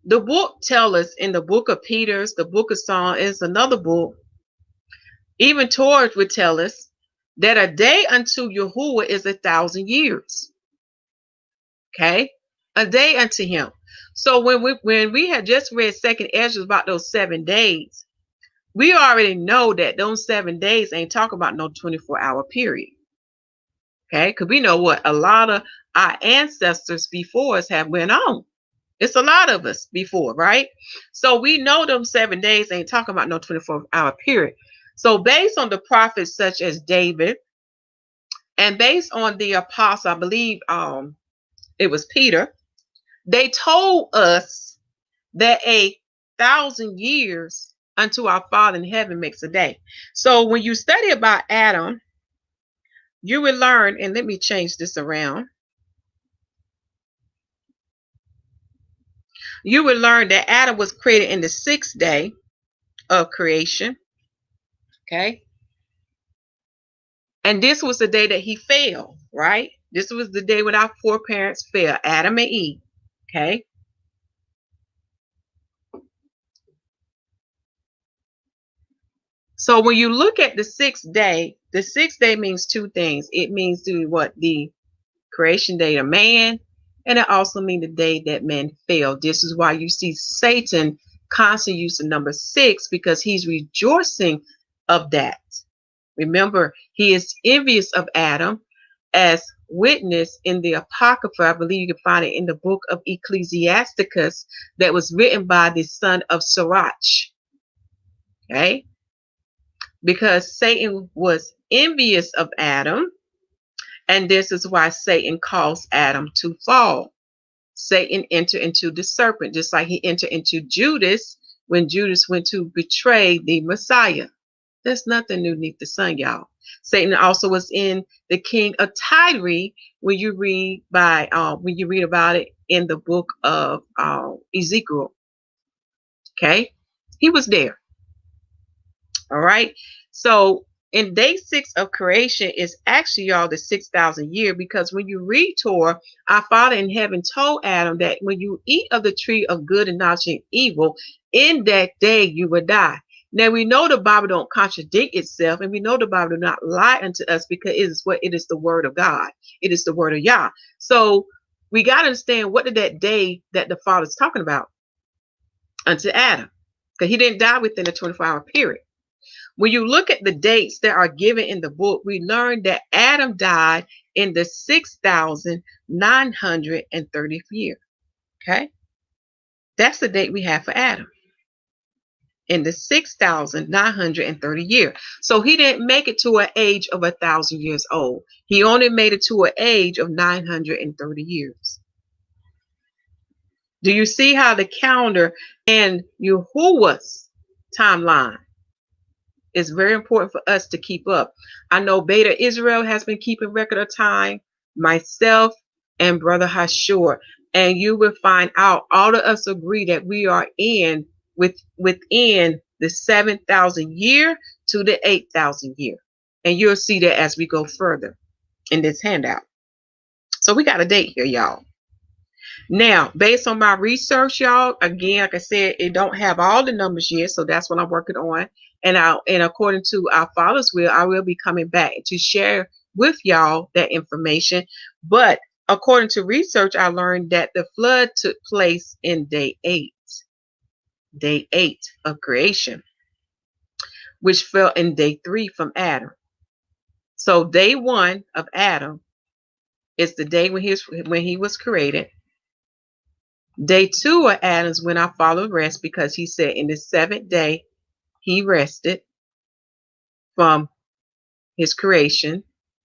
Speaker 1: The book tells us in the book of Peter's, the book of Psalms is another book. Even Torah would tell us that a day unto Yahuwah is 1,000 years. Okay? A day unto him. So when we had just read Second Ezra about those 7 days, we already know that those 7 days ain't talking about no 24-hour period. Okay? Because we know what a lot of our ancestors before us have went on. It's a lot of us before, right? So we know them 7 days ain't talking about no 24-hour period. So based on the prophets such as David, and based on the apostle, I believe it was Peter, they told us that 1,000 years unto our Father in heaven makes a day. So when you study about Adam, you will learn, and let me change this around. You will learn that Adam was created in the 6th day of creation. Okay. And this was the day that he fell, right? This was the day when our foreparents fell, Adam and Eve. Okay. So when you look at the 6th day means two things. It means the creation day of man, and it also means the day that man fell. This is why you see Satan constantly use the number 6, because he's rejoicing of that. Remember, he is envious of Adam, as witnessed in the Apocrypha. I believe you can find it in the book of Ecclesiasticus, that was written by the son of Sirach. Okay? Because Satan was envious of Adam, and this is why Satan caused Adam to fall. Satan entered into the serpent, just like he entered into Judas when Judas went to betray the Messiah. There's nothing new beneath the sun, y'all. Satan also was in the king of Tyre when you read about it in the book of Ezekiel. Okay, he was there. All right. So in day 6 of creation is actually, y'all, the 6,000 year, because when you read Torah, our Father in heaven told Adam that when you eat of the tree of good and knowledge and evil, in that day you will die. Now we know the Bible don't contradict itself, and we know the Bible do not lie unto us, because it is the word of God. It is the word of Yah. So we got to understand, what did that day that the Father's talking about unto Adam? Because he didn't die within a 24-hour period. When you look at the dates that are given in the book, we learn that Adam died in the 6,930th year. Okay? That's the date we have for Adam. In the 6,930 year. So he didn't make it to an age of 1,000 years old. He only made it to an age of 930 years. Do you see how the calendar and Yahuwah's timeline is very important for us to keep up? I know Beta Israel has been keeping record of time, myself and Brother Hashur, and you will find out all of us agree that we are within the 7,000 year to the 8,000 year, and you'll see that as we go further in this handout. So we got a date here, y'all. Now, based on my research, y'all, again, like I said, it don't have all the numbers yet, so that's what I'm working on. And according to our Father's will, I will be coming back to share with y'all that information. But according to research, I learned that the flood took place in day 8 of creation, which fell in day 3 from Adam. So day 1 of Adam is the day when he was created. Day 2 of Adam's when our Father rest, because he said in the 7th day he rested from his creation,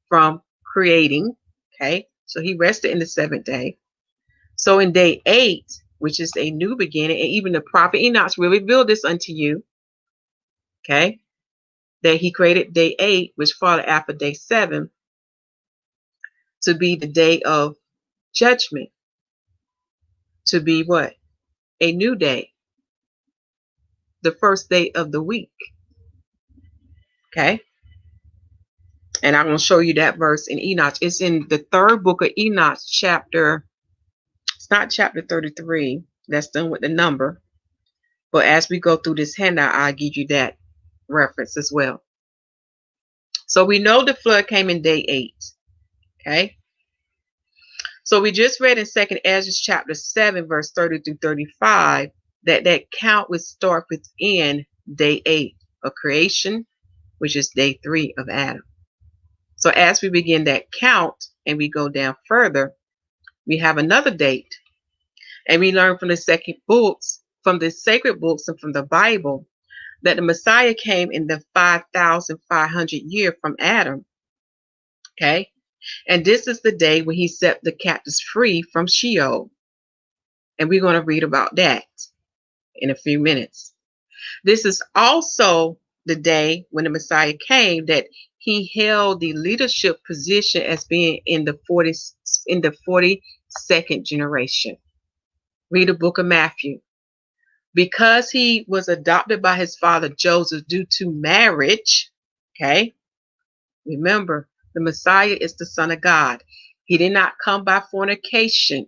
Speaker 1: from creating. Okay, so he rested in the 7th day. So in day 8, which is a new beginning, and even the prophet Enoch will reveal this unto you, okay, that he created day 8, which followed after day 7, to be the day of judgment, to be what? A new day, the first day of the week. Okay, and I'm going to show you that verse in Enoch. It's in the 3rd book of Enoch, chapter, it's not chapter 33, that's done with the number, but as we go through this handout, I'll give you that reference as well. So we know the flood came in day 8. Okay, so we just read in 2nd Ezra chapter 7, verse 30 through 35, that count would start within day 8 of creation, which is day 3 of Adam. So as we begin that count and we go down further, we have another date, and we learn from the sacred books, and from the Bible, that the Messiah came in the 5,500 year from Adam. Okay, and this is the day when he set the captives free from Sheol, and we're going to read about that in a few minutes. This is also the day when the Messiah came that he held the leadership position as being in the 42nd generation. Read the book of Matthew. Because he was adopted by his father Joseph due to marriage, okay? Remember, the Messiah is the Son of God. He did not come by fornication.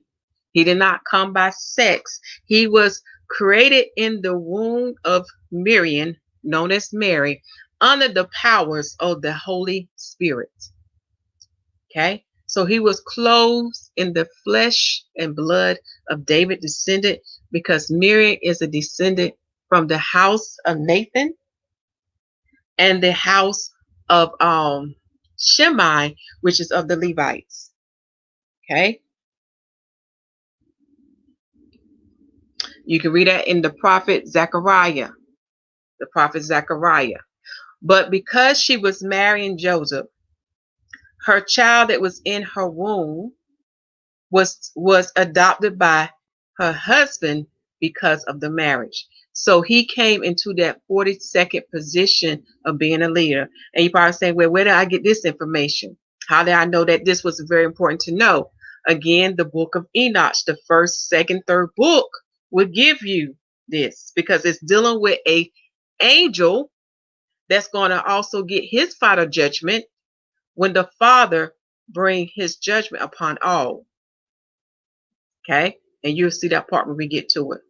Speaker 1: He did not come by sex. He was created in the womb of Miriam, known as Mary, under the powers of the Holy Spirit. Okay? So he was clothed in the flesh and blood of David descendant because Miriam is a descendant from the house of Nathan and the house of Shimei, which is of the Levites. Okay? You can read that in the prophet Zechariah. The prophet Zechariah. But because she was marrying Joseph, her child that was in her womb was adopted by her husband because of the marriage. So he came into that 42nd position of being a leader. And you probably say, well, where did I get this information? How did I know that this was very important to know? Again, the book of Enoch, the first, second, third book would give you this because it's dealing with an angel that's going to also get his final judgment when the Father bring his judgment upon all. Okay? And you'll see that part when we get to it.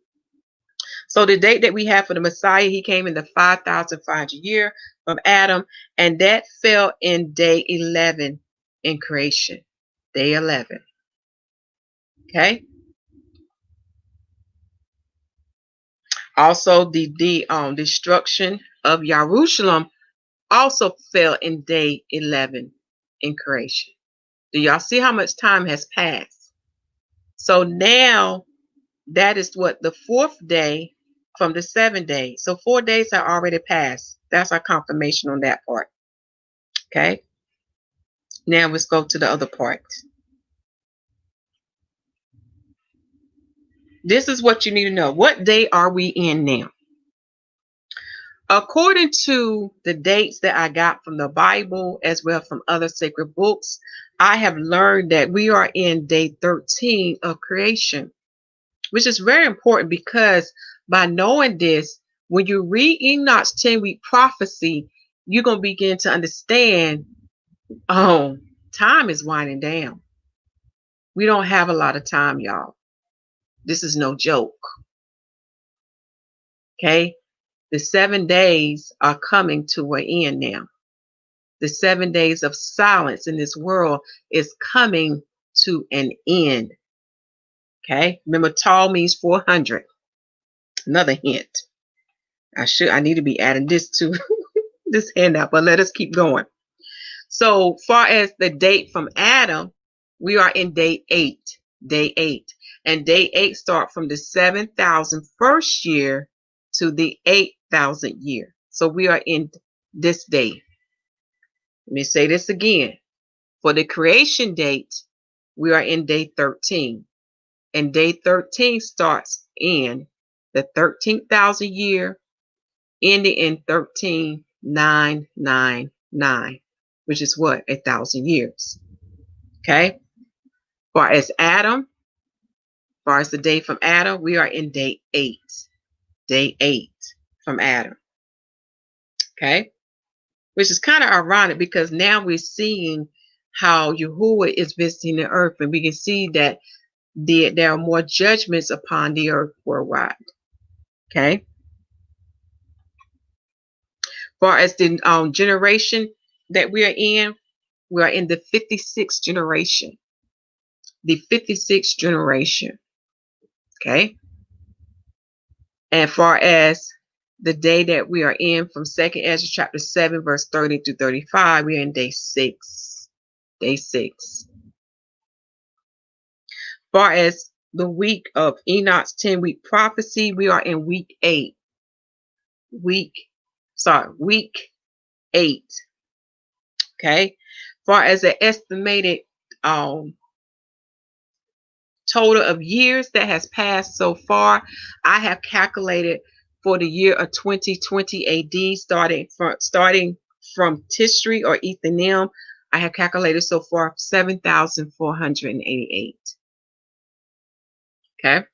Speaker 1: So the date that we have for the Messiah, he came in the 5,500 year from Adam, and that fell in day 11 in creation. Day 11. Okay? Also, the destruction of Jerusalem also fell in day 11 in creation. Do y'all see how much time has passed? So now that is what the 4th day from the 7 days. So 4 days have already passed. That's our confirmation on that part. Okay. Now let's go to the other part. This is what you need to know. What day are we in now? According to the dates that I got from the Bible as well from other sacred books, I have learned that we are in day 13 of creation, which is very important because by knowing this, when you read Enoch's 10-week prophecy, you're going to begin to understand, oh, time is winding down. We don't have a lot of time, y'all. This is no joke. Okay? The 7 days are coming to an end now. The 7 days of silence in this world is coming to an end. Okay? Remember, tall means 400. Another hint. I need to be adding this to this handout, but let us keep going. So far as the date from Adam, we are in day 8. Day 8. And day 8 start from the 7,001st year to the 8,000th year. So we are in this day. Let me say this again. For the creation date, we are in day 13. And day 13 starts in the 13,000th year, ending in 13,999, which is what? 1,000 years. Okay? Far as Adam, far as the day from Adam, we are in day 8. Day 8 from Adam. Okay? Which is kind of ironic because now we're seeing how Yahuwah is visiting the earth, and we can see that there are more judgments upon the earth worldwide. Okay? Far as the generation that we are in the 56th generation. The 56th generation. Okay? And far as the day that we are in from 2nd Ezra chapter 7, verse 30 to 35, we are in day 6. Day 6. Far as the week of Enoch's 10-week prophecy, we are in week 8. Week 8. Okay? Far as the estimated total of years that has passed so far, I have calculated for the year of 2020 AD, starting from Tishri or Ethanim, I have calculated so far 7,488. Okay.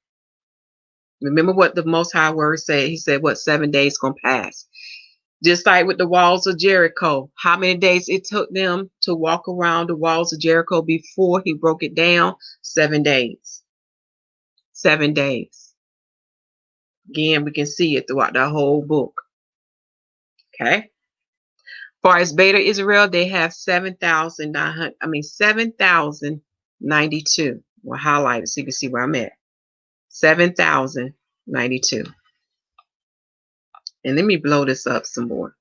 Speaker 1: Remember what the Most High Word said. He said, what, 7 days gonna pass. Just like with the walls of Jericho, how many days it took them to walk around the walls of Jericho before he broke it down? 7 days. 7 days. Again, we can see it throughout the whole book. Okay. Far as Beta Israel, they have 7,092. We'll highlight it so you can see where I'm at. 7,092. And let me blow this up some more.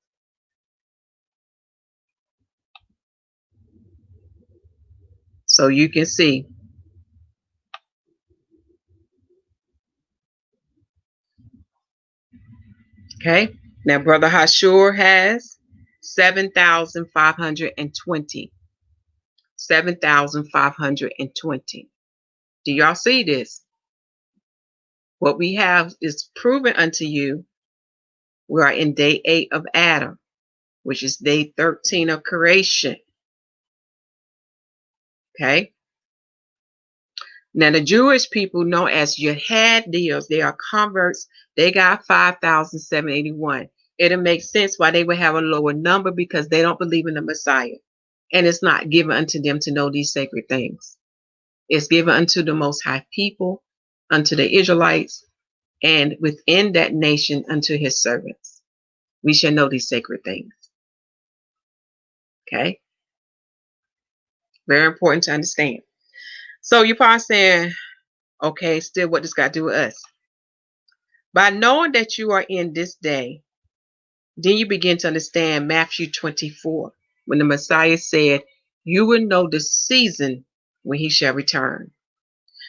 Speaker 1: So you can see. Okay. Now, Brother Hashur has 7,520. 7,520. Do y'all see this? What we have is proven unto you. We are in day 8 of Adam, which is day 13 of creation. Okay. Now, the Jewish people known as Yahusha'The, they are converts. They got 5,781. It'll make sense why they would have a lower number, because they don't believe in the Messiah. And it's not given unto them to know these sacred things. It's given unto the Most High people, unto the Israelites, and within that nation unto his servants. We shall know these sacred things. Okay? Very important to understand. So you're probably saying, okay, still what does God do with us? By knowing that you are in this day, then you begin to understand Matthew 24, when the Messiah said, you will know the season when he shall return.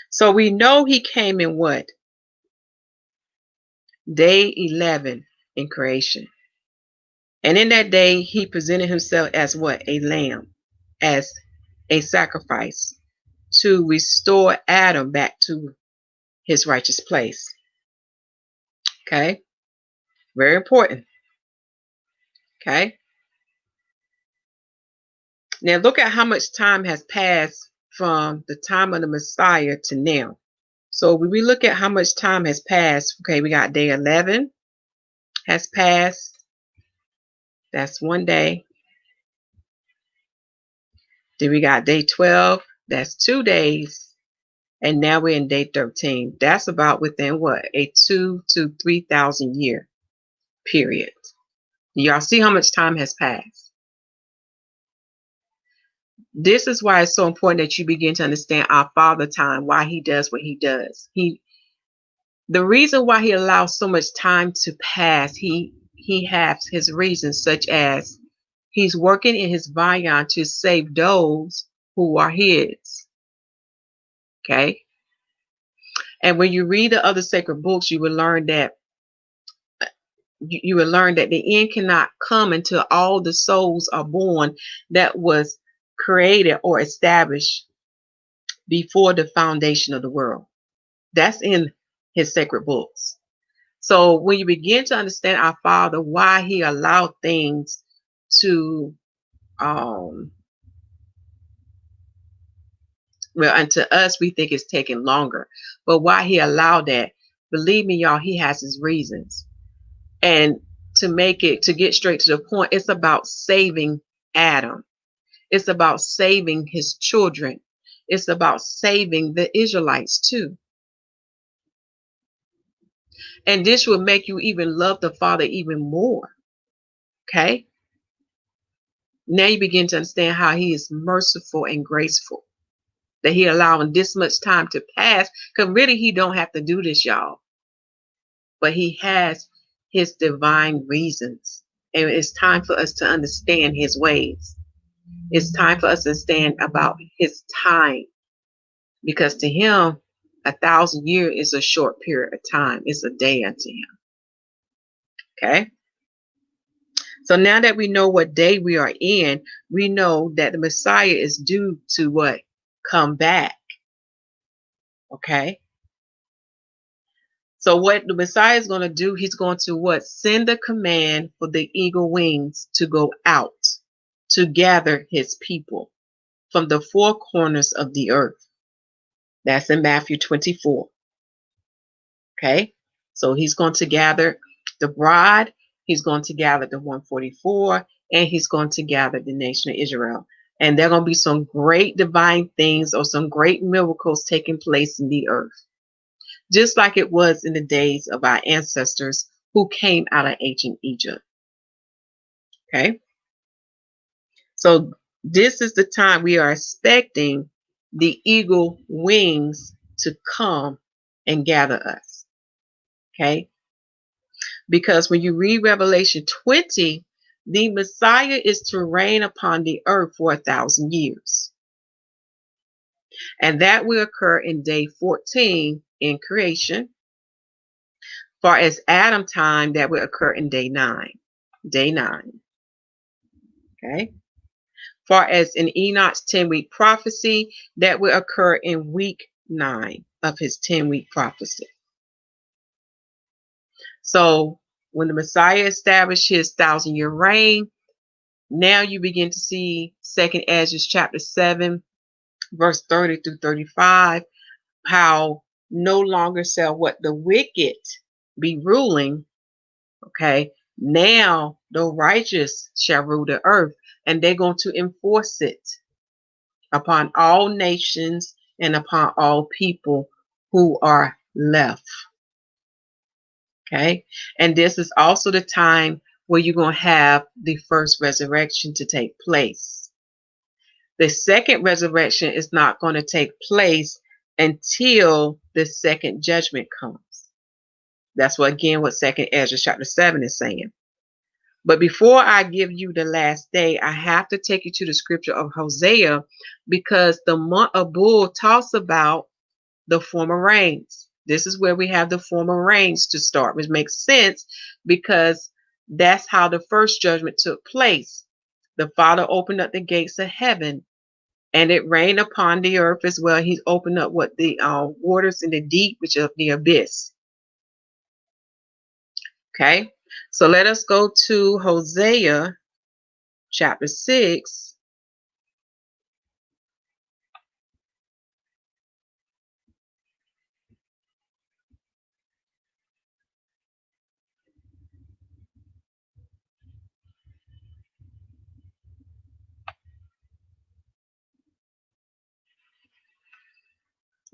Speaker 1: So we know he came in what? Day 11 in creation. And in that day, he presented himself as what? A lamb, as a sacrifice to restore Adam back to his righteous place. Okay? Very important. Okay? Now look at how much time has passed from the time of the Messiah to now. So when we look at how much time has passed, okay, we got day 11 has passed. That's 1 day. Then we got day 12. That's 2 days. And now we're in day 13. That's about within what? A 2,000 to 3,000 year period. Y'all see how much time has passed? This is why it's so important that you begin to understand our Father time, why he does what he does. The reason why he allows so much time to pass, he has his reasons, such as he's working in his YAH to save those who are his. Okay? And when you read the other sacred books, you will learn that the end cannot come until all the souls are born that was created or established before the foundation of the world. That's in his sacred books. So when you begin to understand our Father, why he allowed things to well, unto us we think it's taking longer, but why he allowed that, believe me, y'all, he has his reasons. And to get straight to the point, it's about saving Adam. It's about saving his children. It's about saving the Israelites too. And this will make you even love the Father even more. Okay? Now you begin to understand how he is merciful and graceful, that he allowing this much time to pass, because really he don't have to do this, y'all. But he has his divine reasons. And it's time for us to understand his ways. It's time for us to understand about his time. Because to him, 1,000 years is a short period of time. It's a day unto him. Okay? So now that we know what day we are in, we know that the Messiah is due to what? Come back. Okay? So what the Messiah is going to do, he's going to what? Send a command for the eagle wings to go out to gather his people from the four corners of the earth. That's in Matthew 24. Okay. So he's going to gather the bride, he's going to gather the 144, and he's going to gather the nation of Israel. And there are going to be some great divine things or some great miracles taking place in the earth, just like it was in the days of our ancestors who came out of ancient Egypt. Okay. So this is the time we are expecting the eagle wings to come and gather us. Okay. Because when you read Revelation 20, the Messiah is to reign upon the earth for 1,000 years. And that will occur in day 14 in creation. Far as Adam time, that will occur in day 9. Day 9. Okay. Far as in Enoch's 10-week prophecy, that will occur in week 9 of his 10-week prophecy. So when the Messiah established his 1,000-year reign, now you begin to see 2nd Ezra chapter 7, verse 30 through 35, how no longer shall what the wicked be ruling. Okay, now the righteous shall rule the earth, and they're going to enforce it upon all nations and upon all people who are left. Okay, and this is also the time where you're going to have the first resurrection to take place. The second resurrection is not going to take place until the second judgment comes. That's what 2nd Ezra chapter 7 is saying. But before I give you the last day, I have to take you to the scripture of Hosea, because the month of Bull talks about the former rains. This is where we have the former rains to start, which makes sense because that's how the first judgment took place. The Father opened up the gates of heaven, and it rained upon the earth as well. He's opened up what the waters in the deep, which is the abyss. Okay, so let us go to Hosea chapter 6.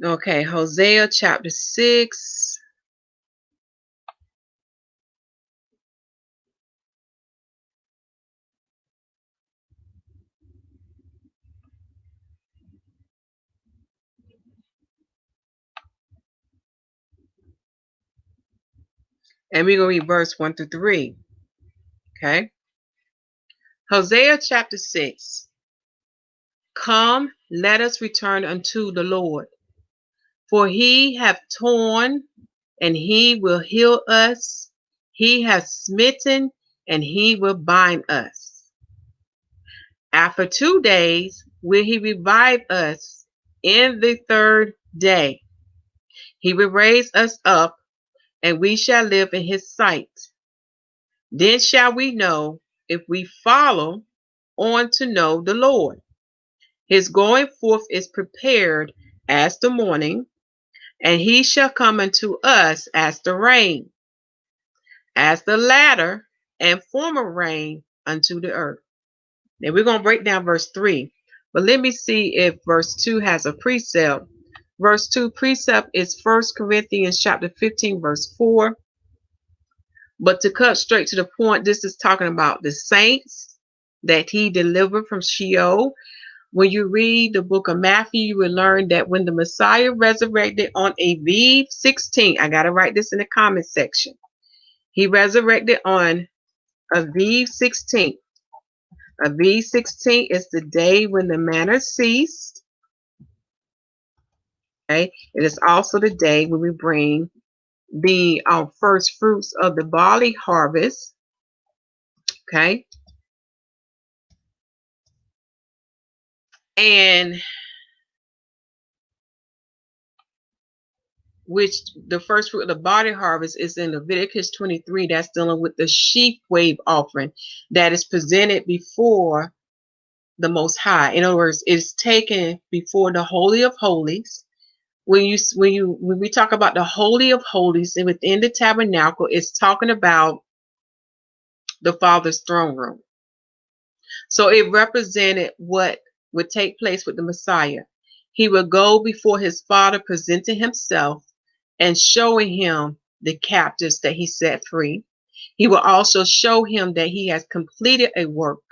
Speaker 1: Okay, Hosea chapter 6. And we're going to read verse 1 through 3. Okay. Hosea chapter 6. Come, let us return unto the Lord. For he hath torn, and he will heal us. He hath smitten, and he will bind us. After 2 days will he revive us. In the 3rd day he will raise us up, and we shall live in his sight. Then shall we know, if we follow on to know the Lord. His going forth is prepared as the morning, and he shall come unto us as the rain, as the latter and former rain unto the earth. Now we're going to break down verse 3, but let me see if verse 2 has a precept. Verse 2 precept is 1 Corinthians chapter 15, verse 4. But to cut straight to the point, this is talking about the saints that he delivered from Sheol. When you read the book of Matthew, you will learn that when the Messiah resurrected on Aviv 16, I got to write this in the comment section. He resurrected on Aviv 16. Aviv 16 is the day when the manna ceased. Okay, it is also the day when we bring the first fruits of the barley harvest. Okay, and which the first fruit of the body harvest is in Leviticus 23. That's dealing with the sheaf wave offering that is presented before the Most High. In other words, it's taken before the Holy of Holies. When we talk about the Holy of Holies and within the tabernacle, it's talking about the Father's throne room. So it represented what would take place with the Messiah. He would go before his Father, presenting himself and showing him the captives that he set free. He will also show him that he has completed a work.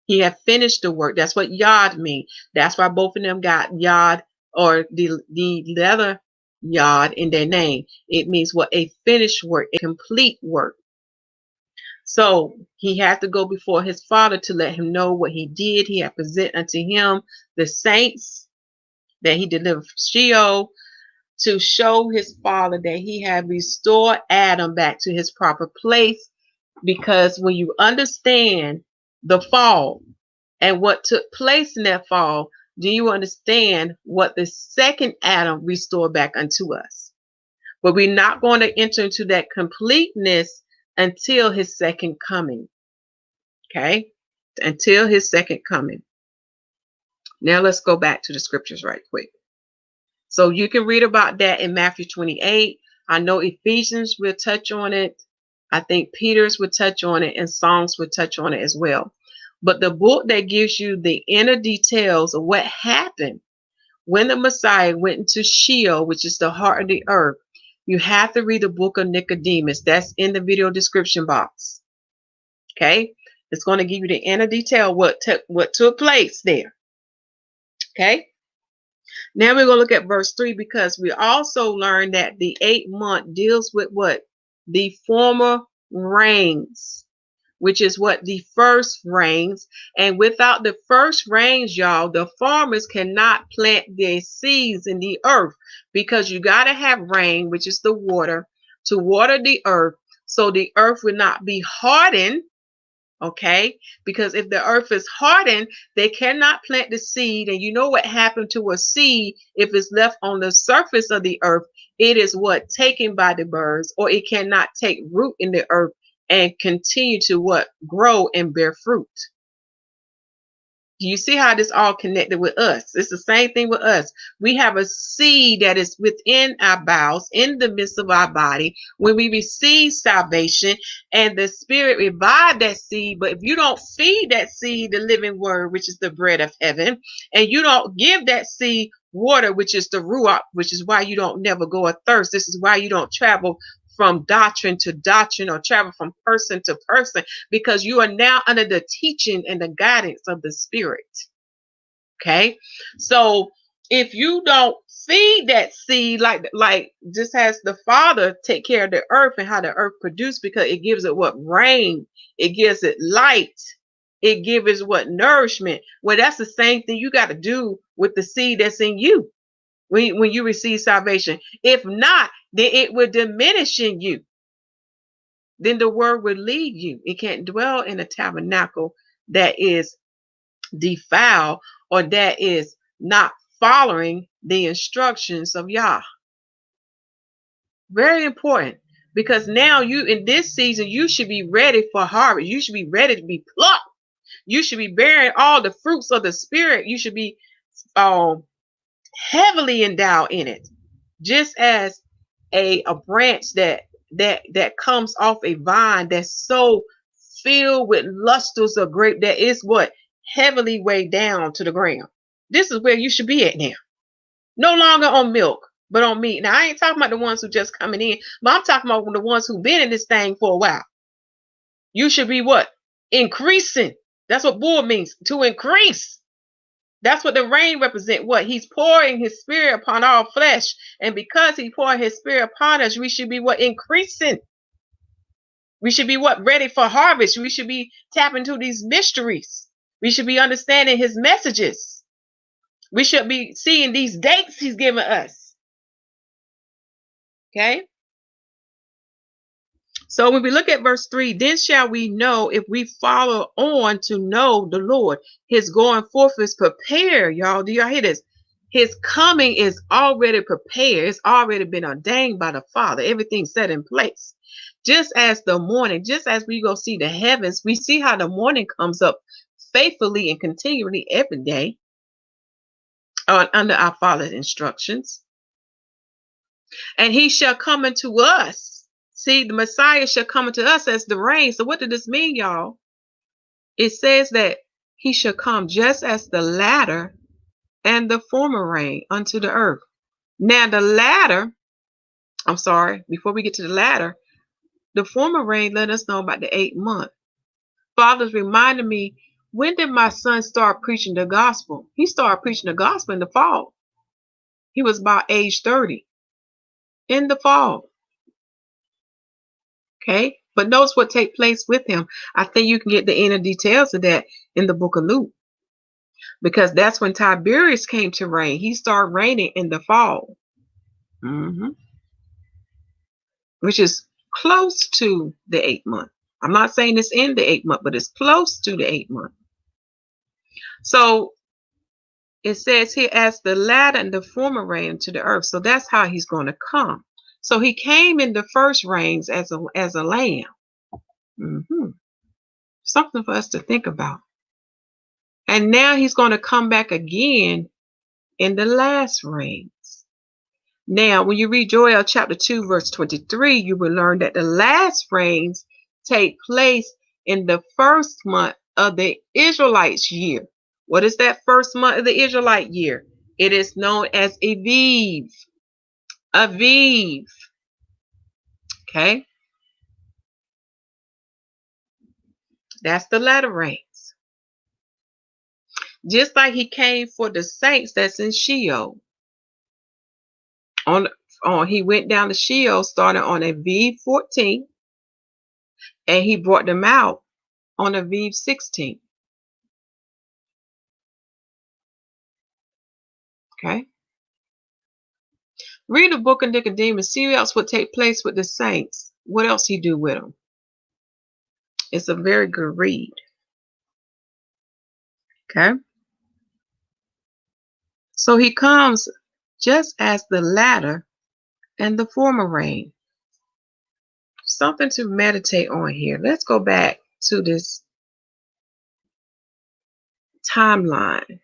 Speaker 1: He had finished the work. That's what YAH means. That's why both of them got YAH, or the letter YAH in their name. It means what? A finished work, a complete work. So he had to go before his Father to let him know what he did. He had present unto him the saints that he delivered from Sheol, to show his Father that he had restored Adam back to his proper place. Because when you understand the fall and what took place in that fall, do you understand what the second Adam restored back unto us? But we're not going to enter into that completeness until his second coming. Okay? Until his second coming. Now let's go back to the scriptures right quick. So you can read about that in Matthew 28. I know Ephesians will touch on it. I think Peter's would touch on it, and Psalms would touch on it as well. But the book that gives you the inner details of what happened when the Messiah went into Sheol, which is the heart of the earth, you have to read the book of Nicodemus. That's in the video description box. Okay? It's going to give you the inner detail what took place there. Okay? Now we're going to look at verse 3, because we also learned that the 8th month deals with what? The former rains, which is what? The first rains. And without the first rains, y'all, the farmers cannot plant their seeds in the earth, because you got to have rain, which is the water, to water the earth, so the earth will not be hardened. Okay, because if the earth is hardened, they cannot plant the seed. And you know what happened to a seed if it's left on the surface of the earth? It is what? Taken by the birds, or it cannot take root in the earth and continue to what? Grow and bear fruit. Do you see how this all connected with us? It's the same thing with us. We have a seed that is within our bowels, in the midst of our body, when we receive salvation, and the Spirit revive that seed. But if you don't feed that seed the living word, which is the bread of heaven, and you don't give that seed water, which is the ruach, which is why you don't never go athirst. This is why you don't travel from doctrine to doctrine, or travel from person to person, because you are now under the teaching and the guidance of the Spirit. Okay, so if you don't feed that seed, like just as the Father take care of the earth and how the earth produce, because it gives it what? Rain, it gives it light, it gives it what? Nourishment. Well, that's the same thing you got to do with the seed that's in you when you receive salvation. If not, then it will diminish in you. Then the word will leave you. It can't dwell in a tabernacle that is defiled, or that is not following the instructions of Yah. Very important, because now you, in this season, you should be ready for harvest. You should be ready to be plucked. You should be bearing all the fruits of the Spirit. You should be heavily endowed in it, just as a branch that comes off a vine that's so filled with lusters of grape that is what? Heavily weighed down to the ground. This is where you should be at now. No longer on milk, but on meat. Now, I ain't talking about the ones who just coming in, but I'm talking about the ones who've been in this thing for a while. You should be what? Increasing. That's what bull means, to increase. That's what the rain represent. What? He's pouring his Spirit upon all flesh. And because he poured his Spirit upon us, we should be what? Increasing. We should be what? Ready for harvest. We should be tapping into these mysteries. We should be understanding his messages. We should be seeing these dates he's given us. Okay? So when we look at verse 3, then shall we know if we follow on to know the Lord. His going forth is prepared, y'all. Do y'all hear this? His coming is already prepared. It's already been ordained by the Father. Everything's set in place. Just as the morning, just as we go see the heavens, we see how the morning comes up faithfully and continually every day under our Father's instructions. And he shall come unto us. See, the Messiah shall come unto us as the rain. So what did this mean, y'all? It says that he shall come just as the latter and the former rain unto the earth. Now the latter, I'm sorry, before we get to the latter, the former rain let us know about the 8th month. Father's reminded me, when did my son start preaching the gospel? He started preaching the gospel in the fall. He was about age 30 in the fall. Okay, but notice what take place with him. I think you can get the inner details of that in the book of Luke, because that's when Tiberius came to reign. He started reigning in the fall, which is close to the 8th month. I'm not saying it's in the 8th month, but it's close to the 8th month. So it says here, as the latter and the former rain to the earth. So that's how he's going to come. So he came in the first rains as a lamb. Something for us to think about. And now he's going to come back again in the last rains. Now, when you read Joel chapter 2, verse 23, you will learn that the last rains take place in the first month of the Israelites' year. What is that first month of the Israelite year? It is known as Aviv. Aviv. Okay? That's the latter rains. Just like he came for the saints that's in Sheol. He went down to Sheol, started on Aviv 14, and he brought them out on Aviv 16. Okay? Read the book of Nicodemus. See what else would take place with the saints. What else he do with them? It's a very good read. Okay? So he comes just as the latter and the former rain. Something to meditate on here. Let's go back to this timeline.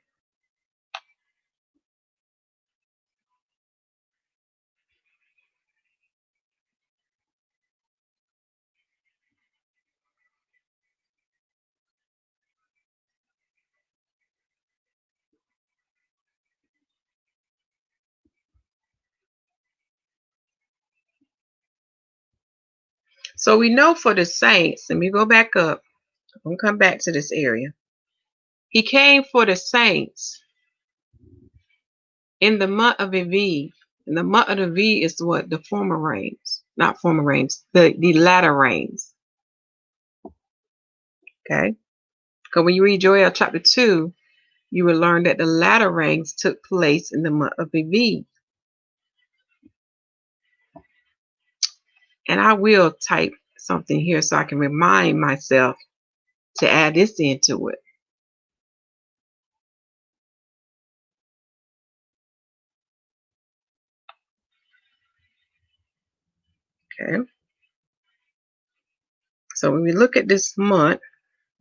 Speaker 1: So we know for the saints, let me go back up. I'm going to come back to this area. He came for the saints in the month of Aviv. And the month of Aviv is what? The former rains. Not former rains. The latter rains. Okay? Because when you read Joel chapter 2, you will learn that the latter rains took place in the month of Aviv. And I will type something here so I can remind myself to add this into it. Okay. So when we look at this month,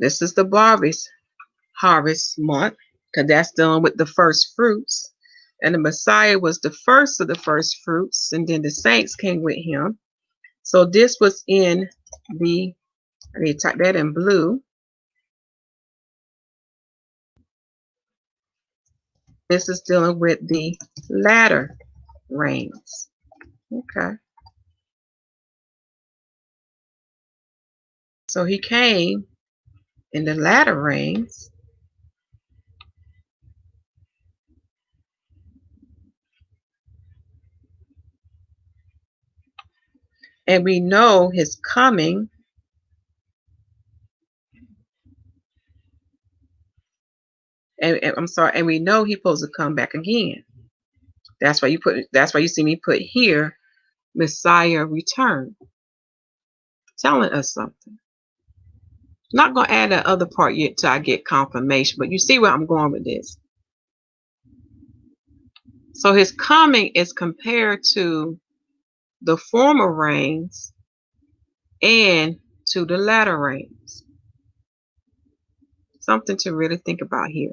Speaker 1: this is the harvest month, because that's done with the first fruits. And the Messiah was the first of the first fruits, and then the saints came with him. So this was in the, I need to type that in blue. This is dealing with the latter rains. Okay. So he came in the latter rains. And we know his coming. And I'm sorry, and we know he's supposed to come back again. That's why you see me put here, Messiah return. Telling us something. Not going to add that other part yet till I get confirmation, but you see where I'm going with this. So his coming is compared to the former rains and to the latter rains. Something to really think about here.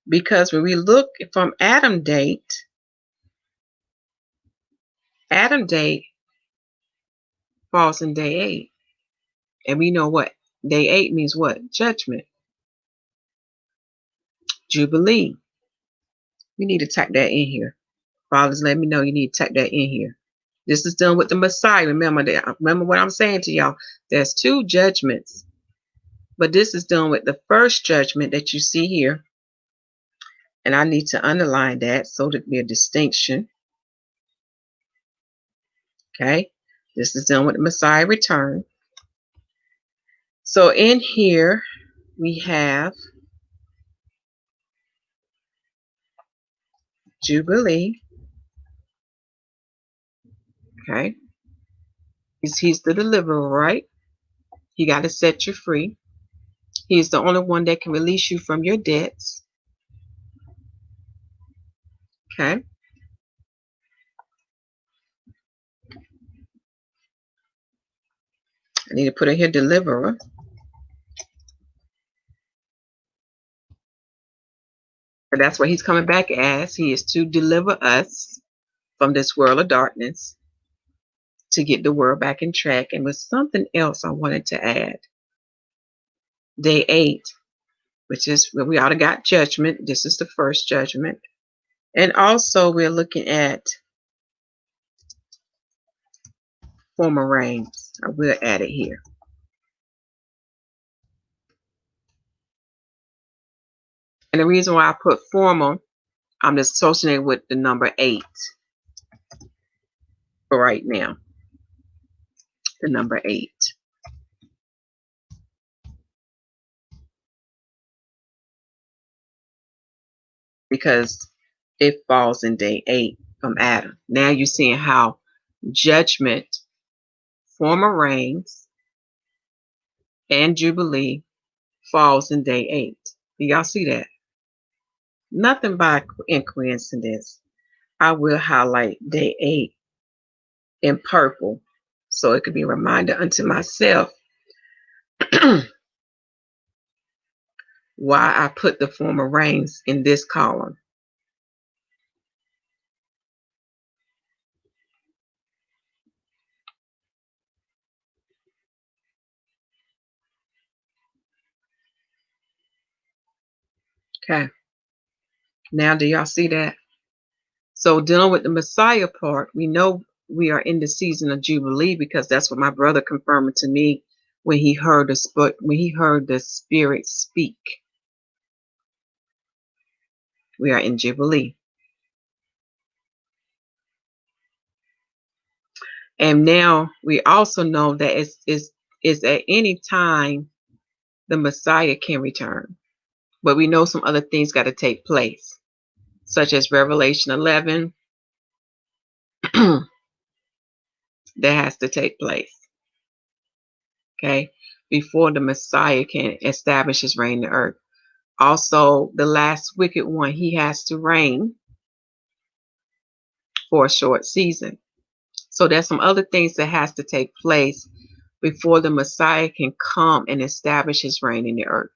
Speaker 1: Because when we look from Adam date falls in day 8. And we know what day 8 means what? Judgment. Jubilee. We need to type that in here. Fathers, let me know you need to type that in here. This is done with the Messiah. Remember what I'm saying to y'all. There's 2 judgments. But this is done with the first judgment that you see here. And I need to underline that so that be a distinction. Okay. This is done with the Messiah return. So in here we have Jubilee. Okay. He's the deliverer, right? He got to set you free. He's the only one that can release you from your debts. Okay. I need to put in here deliverer. But that's what he's coming back as. He is to deliver us from this world of darkness to get the world back in track. And with something else I wanted to add. Day 8, which is where we ought to got judgment. This is the first judgment. And also we're looking at former rains. I will add it here. And the reason why I put former, I'm just associating with the number 8 for right now. The number 8. Because it falls in day 8 from Adam. Now you're seeing how judgment, former rains, and Jubilee falls in day 8. Do y'all see that? Nothing by coincidence. I will highlight day 8 in purple so it could be a reminder unto myself why I put the former rains in this column. Okay. Now do y'all see that? So dealing with the Messiah part, we know we are in the season of Jubilee because that's what my brother confirmed to me when he heard the Spirit speak. We are in Jubilee. And now we also know that it's at any time the Messiah can return. But we know some other things got to take place, such as Revelation 11. That has to take place. Okay, before the Messiah can establish his reign on earth. Also, the last wicked one, he has to reign for a short season. So there's some other things that has to take place before the Messiah can come and establish his reign in the earth.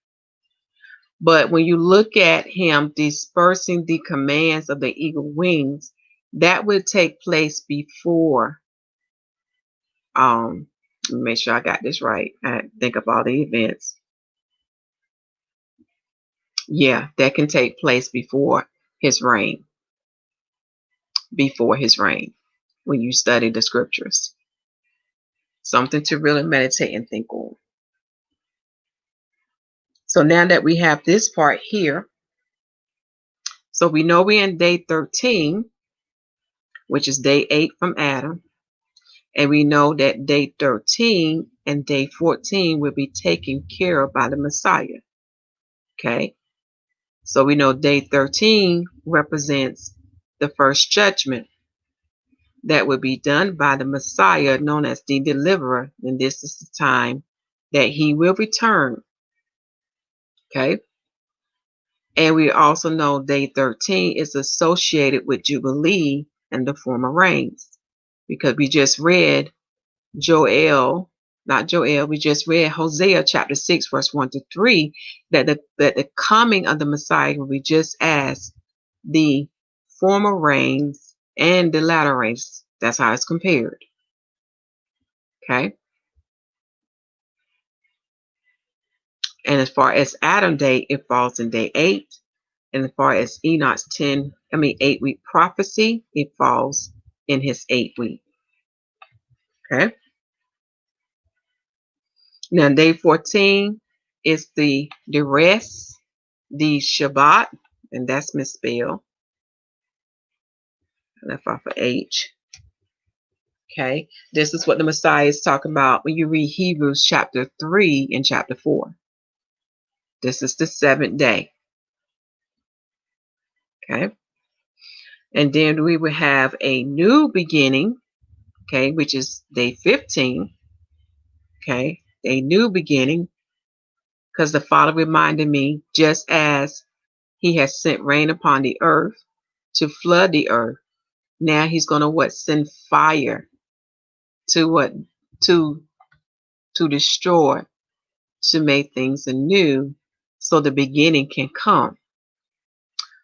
Speaker 1: But when you look at him dispersing the commands of the eagle wings, that would take place before, let me make sure I got this right. I think of all the events. Yeah, that can take place before his reign. Before his reign, when you study the scriptures. Something to really meditate and think on. So now that we have this part here, so we know we're in day 13, which is day 8 from Adam. And we know that day 13 and day 14 will be taken care of by the Messiah. Okay. So we know day 13 represents the first judgment. that will be done by the Messiah, known as the deliverer. And this is the time that he will return. Okay. And we also know day 13 is associated with Jubilee and the former rains, because we just read we just read Hosea chapter 6, verse 1 to 3, that the coming of the Messiah will be just as the former rains and the latter rains. That's how it's compared. Okay. And as far as Adam Day, it falls in day 8. And as far as Enoch's 8-week prophecy, it falls in his 8th week. Okay. Now day 14 is the rest, the Shabbat, and that's misspelled. Left off of H. Okay. This is what the Messiah is talking about when you read Hebrews chapter 3 and chapter 4. This is the 7th day. Okay. And then we will have a new beginning, okay, which is day 15. Okay. A new beginning, because the Father reminded me, just as he has sent rain upon the earth to flood the earth, now he's going to send fire to to destroy, to make things anew, so the beginning can come.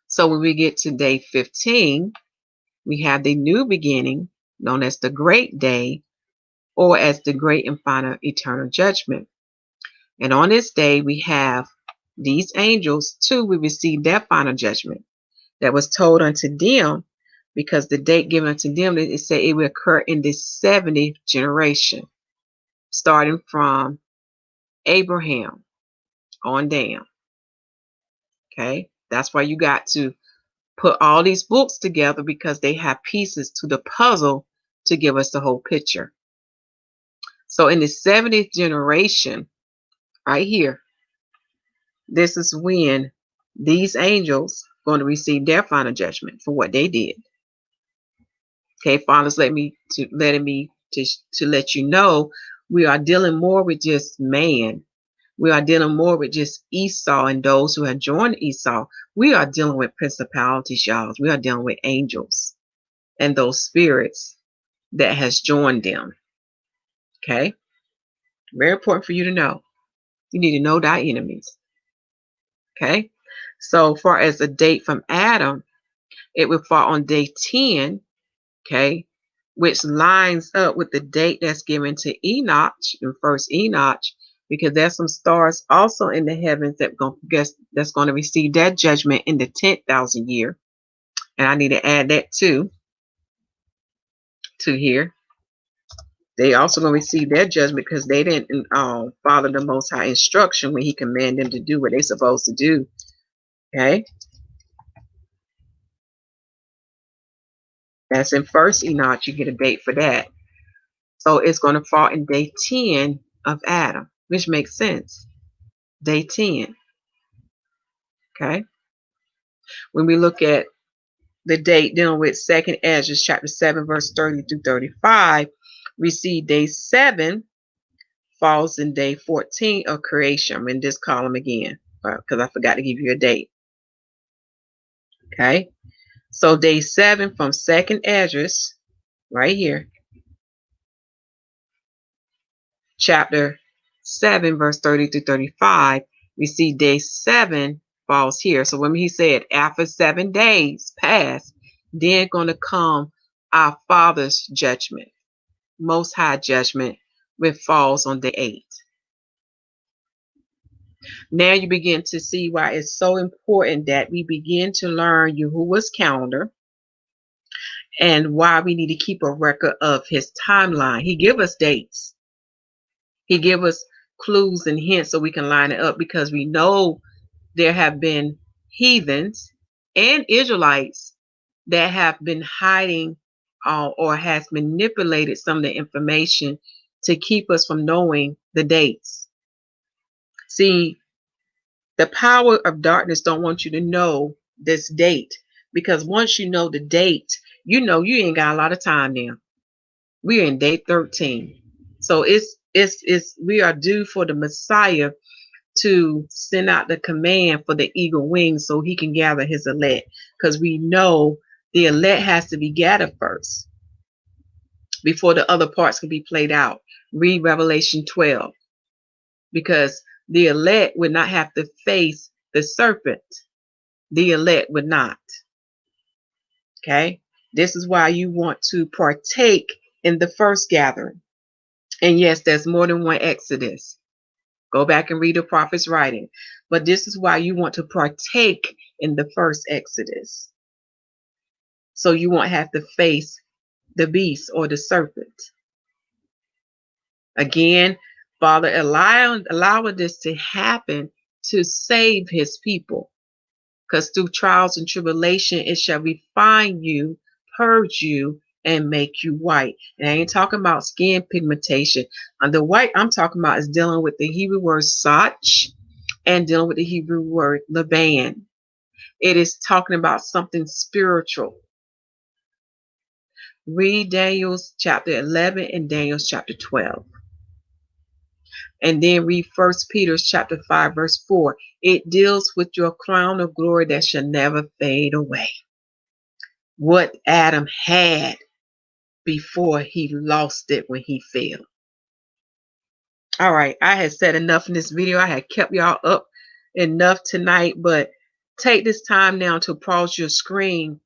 Speaker 1: So when we get to day 15, we have the new beginning, known as the great day, or as the great and final eternal judgment. And on this day, we have these angels too will receive their final judgment that was told unto them, because the date given unto them, it said it will occur in the 70th generation, starting from Abraham on down. Okay, that's why you got to put all these books together, because they have pieces to the puzzle to give us the whole picture. So in the 70th generation, right here, this is when these angels going to receive their final judgment for what they did. Okay, Father's letting me to let you know, we are dealing more with just man. We are dealing more with just Esau and those who have joined Esau. We are dealing with principalities, y'all. We are dealing with angels and those spirits that has joined them. Okay, very important for you to know. You need to know thy enemies. Okay, so far as the date from Adam, it will fall on day 10. Okay, which lines up with the date that's given to Enoch in First Enoch, because there's some stars also in the heavens that's going to receive that judgment in the 10,000 year, and I need to add that too to here. They also going to receive their judgment because they didn't follow the Most High instruction when He commanded them to do what they're supposed to do. Okay, that's in First Enoch. You get a date for that. So it's going to fall in day 10 of Adam, which makes sense. Day 10. Okay. When we look at the date dealing with 2nd Ezra chapter 7, verse 30 through 35, we see day 7 falls in day 14 of creation. I'm in this column again because I forgot to give you a date. Okay. So day 7 from 2nd Ezra, right here, chapter 7, verse 30 through 35, we see day 7 falls here. So when he said after 7 days pass, then going to come our Father's judgment, Most High judgment, which falls on day 8. Now you begin to see why it's so important that we begin to learn Yahuwah's calendar, and why we need to keep a record of his timeline. He give us dates. He give us clues and hints so we can line it up, because we know there have been heathens and Israelites that have been hiding or has manipulated some of the information to keep us from knowing the dates. See, the power of darkness don't want you to know this date, because once you know the date, you know you ain't got a lot of time now. We're in day 13. So it's we are due for the Messiah to send out the command for the eagle wings so he can gather his elect. Because we know the elect has to be gathered first before the other parts can be played out. Read Revelation 12. Because the elect would not have to face the serpent. The elect would not. Okay? This is why you want to partake in the first gathering. And yes, there's more than one Exodus. Go back and read the prophet's writing. But this is why you want to partake in the first Exodus. So you won't have to face the beast or the serpent. Again, Father, allow this to happen to save his people. Because through trials and tribulation, it shall refine you, purge you, and make you white. And I ain't talking about skin pigmentation. The white I'm talking about is dealing with the Hebrew word sach and dealing with the Hebrew word laban. It is talking about something spiritual. Read Daniel's chapter 11 and Daniel's chapter 12. And then read 1 Peter chapter 5, verse 4. It deals with your crown of glory that shall never fade away. What Adam had before he lost it when he fell. All right, I had said enough in this video. I had kept y'all up enough tonight, but take this time now to pause your screen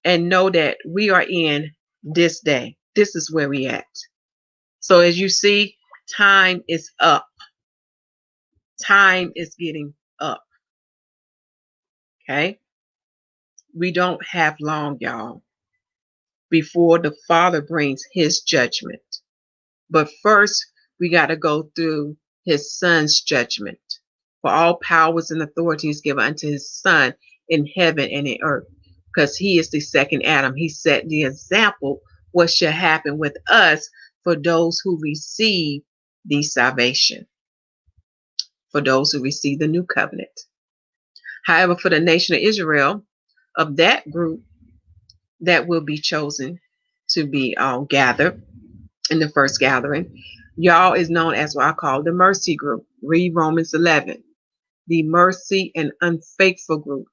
Speaker 1: and know that we are in this day. This is where we at. So as you see, time is up. Time is getting up. Okay? We don't have long, y'all, before the Father brings his judgment. But first, we got to go through his Son's judgment. For all powers and authorities given unto his Son in heaven and in earth. Because he is the second Adam. He set the example what shall happen with us for those who receive the salvation. For those who receive the new covenant. However, for the nation of Israel, of that group that will be chosen to be gathered in the first gathering, y'all is known as what I call the mercy group. Read Romans 11. The mercy and unfaithful group.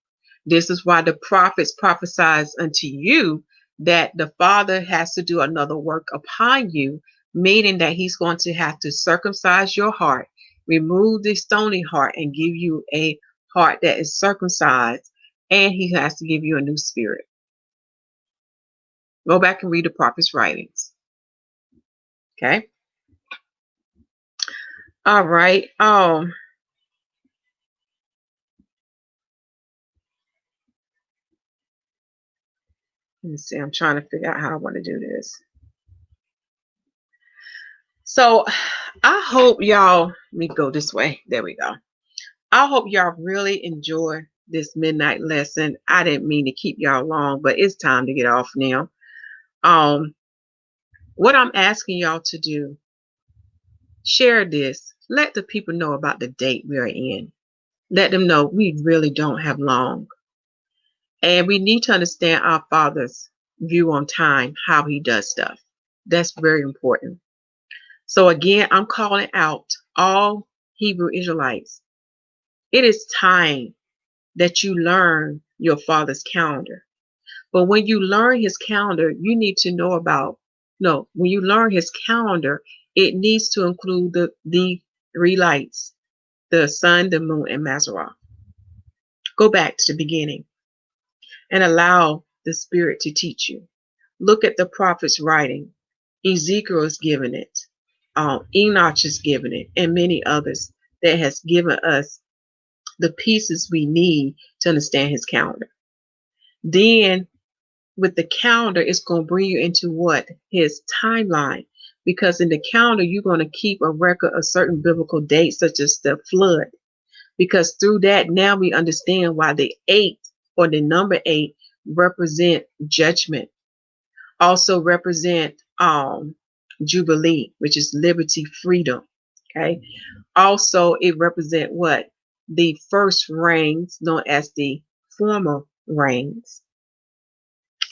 Speaker 1: This is why the prophets prophesies unto you that the Father has to do another work upon you, meaning that he's going to have to circumcise your heart, remove the stony heart, and give you a heart that is circumcised, and he has to give you a new spirit. Go back and read the prophet's writings. Okay. All right. Let me see. I'm trying to figure out how I want to do this. So I hope y'all, let me go this way. There we go. I hope y'all really enjoy this midnight lesson. I didn't mean to keep y'all long, but it's time to get off now. What I'm asking y'all to do, share this. Let the people know about the date we are in. Let them know we really don't have long. And we need to understand our Father's view on time, how he does stuff. That's very important. So again, I'm calling out all Hebrew Israelites. It is time that you learn your Father's calendar. But when you learn his calendar, you need to know when you learn his calendar, it needs to include the three lights, the sun, the moon, and Mazarah. Go back to the beginning and allow the Spirit to teach you. Look at the prophet's writing. Ezekiel is given it. Enoch is given it, and many others that has given us the pieces we need to understand his calendar. Then with the calendar, it's going to bring you into what? His timeline. Because in the calendar, you're going to keep a record of certain biblical dates, such as the flood. Because through that, now we understand why the 8 or the number 8 represent judgment. Also represent Jubilee, which is liberty, freedom. Okay. Also, it represents what? The first rains, known as the former rains.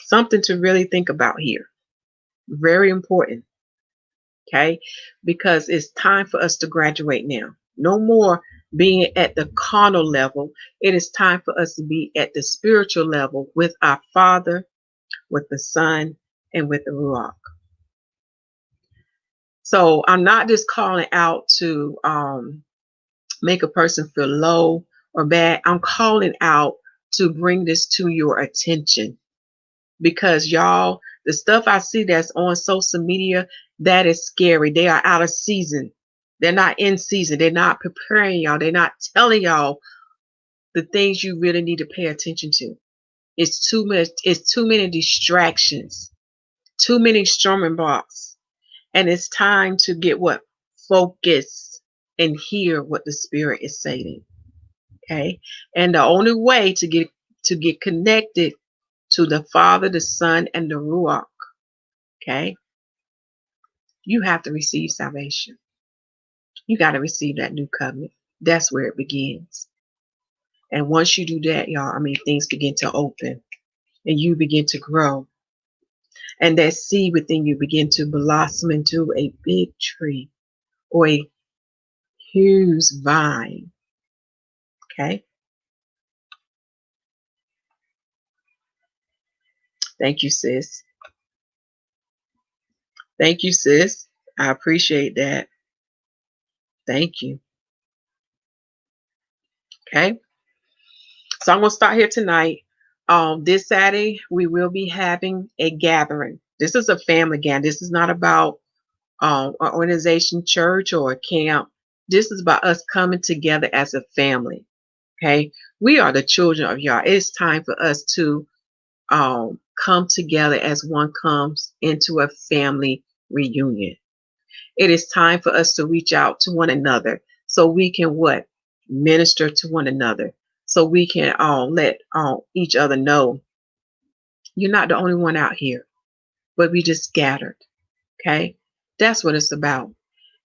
Speaker 1: Something to really think about here. Very important. Okay, because it's time for us to graduate now. No more being at the carnal level. It is time for us to be at the spiritual level with our Father, with the Son, and with the Ruach. So I'm not just calling out to make a person feel low or bad. I'm calling out to bring this to your attention, because y'all, the stuff I see that's on social media, that is scary. They are out of season. They're not in season. They're not preparing y'all. They're not telling y'all the things you really need to pay attention to. It's too much. It's too many distractions, too many strumming blocks. And it's time to get what? Focus and hear what the Spirit is saying. Okay. And the only way to get connected to the Father, the Son, and the Ruach, okay, you have to receive salvation. You got to receive that new covenant. That's where it begins. And once you do that, y'all, things begin to open and you begin to grow. And that seed within you begin to blossom into a big tree or a huge vine. Okay. Thank you, sis. Thank you, sis. I appreciate that. Thank you. Okay. So I'm going to start here tonight. This Saturday, we will be having a gathering. This is a family gathering. This is not about an organization, church, or a camp. This is about us coming together as a family. Okay. We are the children of Yah. It's time for us to come together as one comes into a family reunion. It is time for us to reach out to one another so we can what? Minister to one another. So we can let each other know you're not the only one out here, but we just scattered. Okay? That's what it's about.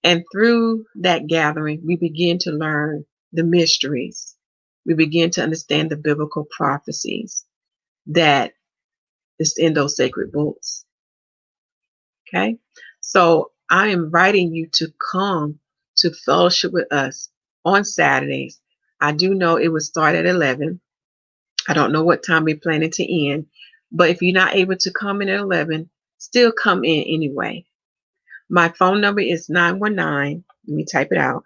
Speaker 1: And through that gathering, we begin to learn the mysteries. We begin to understand the biblical prophecies that is in those sacred books. Okay? So I am inviting you to come to fellowship with us on Saturdays. I do know it will start at 11. I don't know what time we're planning to end, but if you're not able to come in at 11, still come in anyway. My phone number is 919. Let me type it out.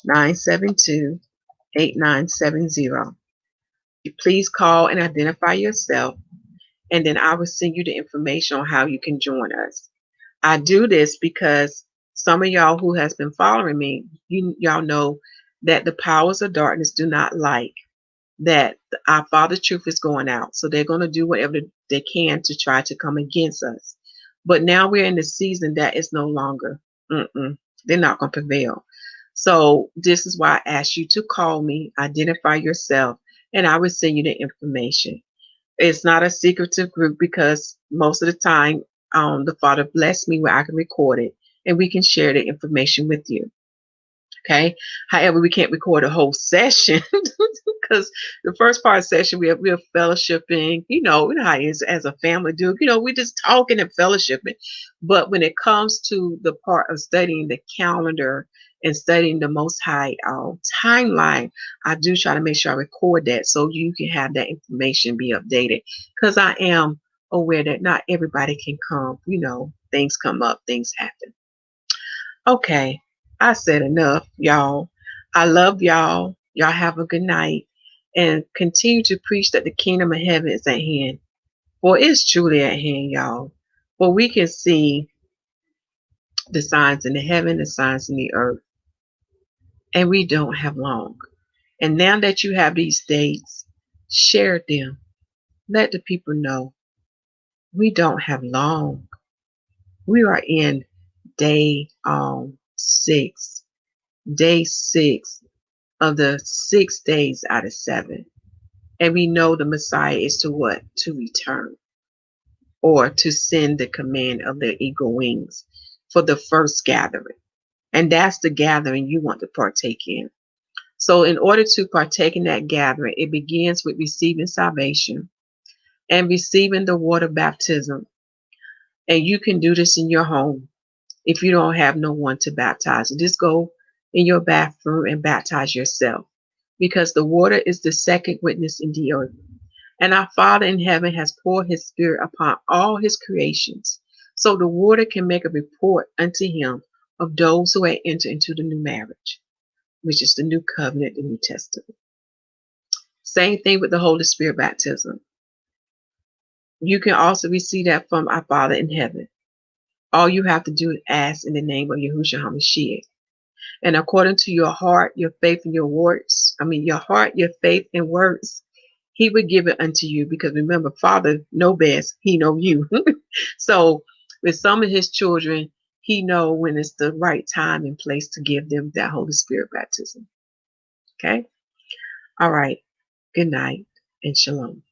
Speaker 1: 919-972-8970. Please call and identify yourself, and then I will send you the information on how you can join us. I do this because some of y'all who has been following me, y'all know that the powers of darkness do not like that our Father truth is going out. So they're going to do whatever they can to try to come against us. But now we're in the season that is no longer. They're not going to prevail. So this is why I asked you to call me, identify yourself, and I will send you the information. It's not a secretive group because most of the time the Father blessed me where I can record it and we can share the information with you. Okay. However, we can't record a whole session because the first part of the session we're fellowshipping. You know how it is as a family do. We're just talking and fellowshipping. But when it comes to the part of studying the calendar and studying the Most High timeline, I do try to make sure I record that so you can have that information be updated. Because I am aware that not everybody can come. Things come up, things happen. Okay, I said enough, y'all. I love y'all. Y'all have a good night and continue to preach that the kingdom of heaven is at hand. For it's truly at hand, y'all. For we can see the signs in the heaven, the signs in the earth, and we don't have long. And now that you have these dates, share them. Let the people know we don't have long. We are in day 6. Day 6 of the 6 days out of 7. And we know the Messiah is to what? To return or to send the command of the eagle wings for the first gathering. And that's the gathering you want to partake in. So in order to partake in that gathering, it begins with receiving salvation. and receiving the water baptism. And you can do this in your home if you don't have no one to baptize. Just go in your bathroom and baptize yourself, because the water is the second witness in the earth. And our Father in heaven has poured his Spirit upon all his creations, so the water can make a report unto him of those who had entered into the new marriage, which is the new covenant, the New Testament. Same thing with the Holy Spirit baptism. You can also receive that from our Father in heaven. All you have to do is ask in the name of Yahusha'The Messiah. And according to your heart, your faith, and your words, your heart, your faith, and words, he would give it unto you. Because remember, Father know best. He know you. So with some of his children, he know when it's the right time and place to give them that Holy Spirit baptism. Okay? All right. Good night and shalom.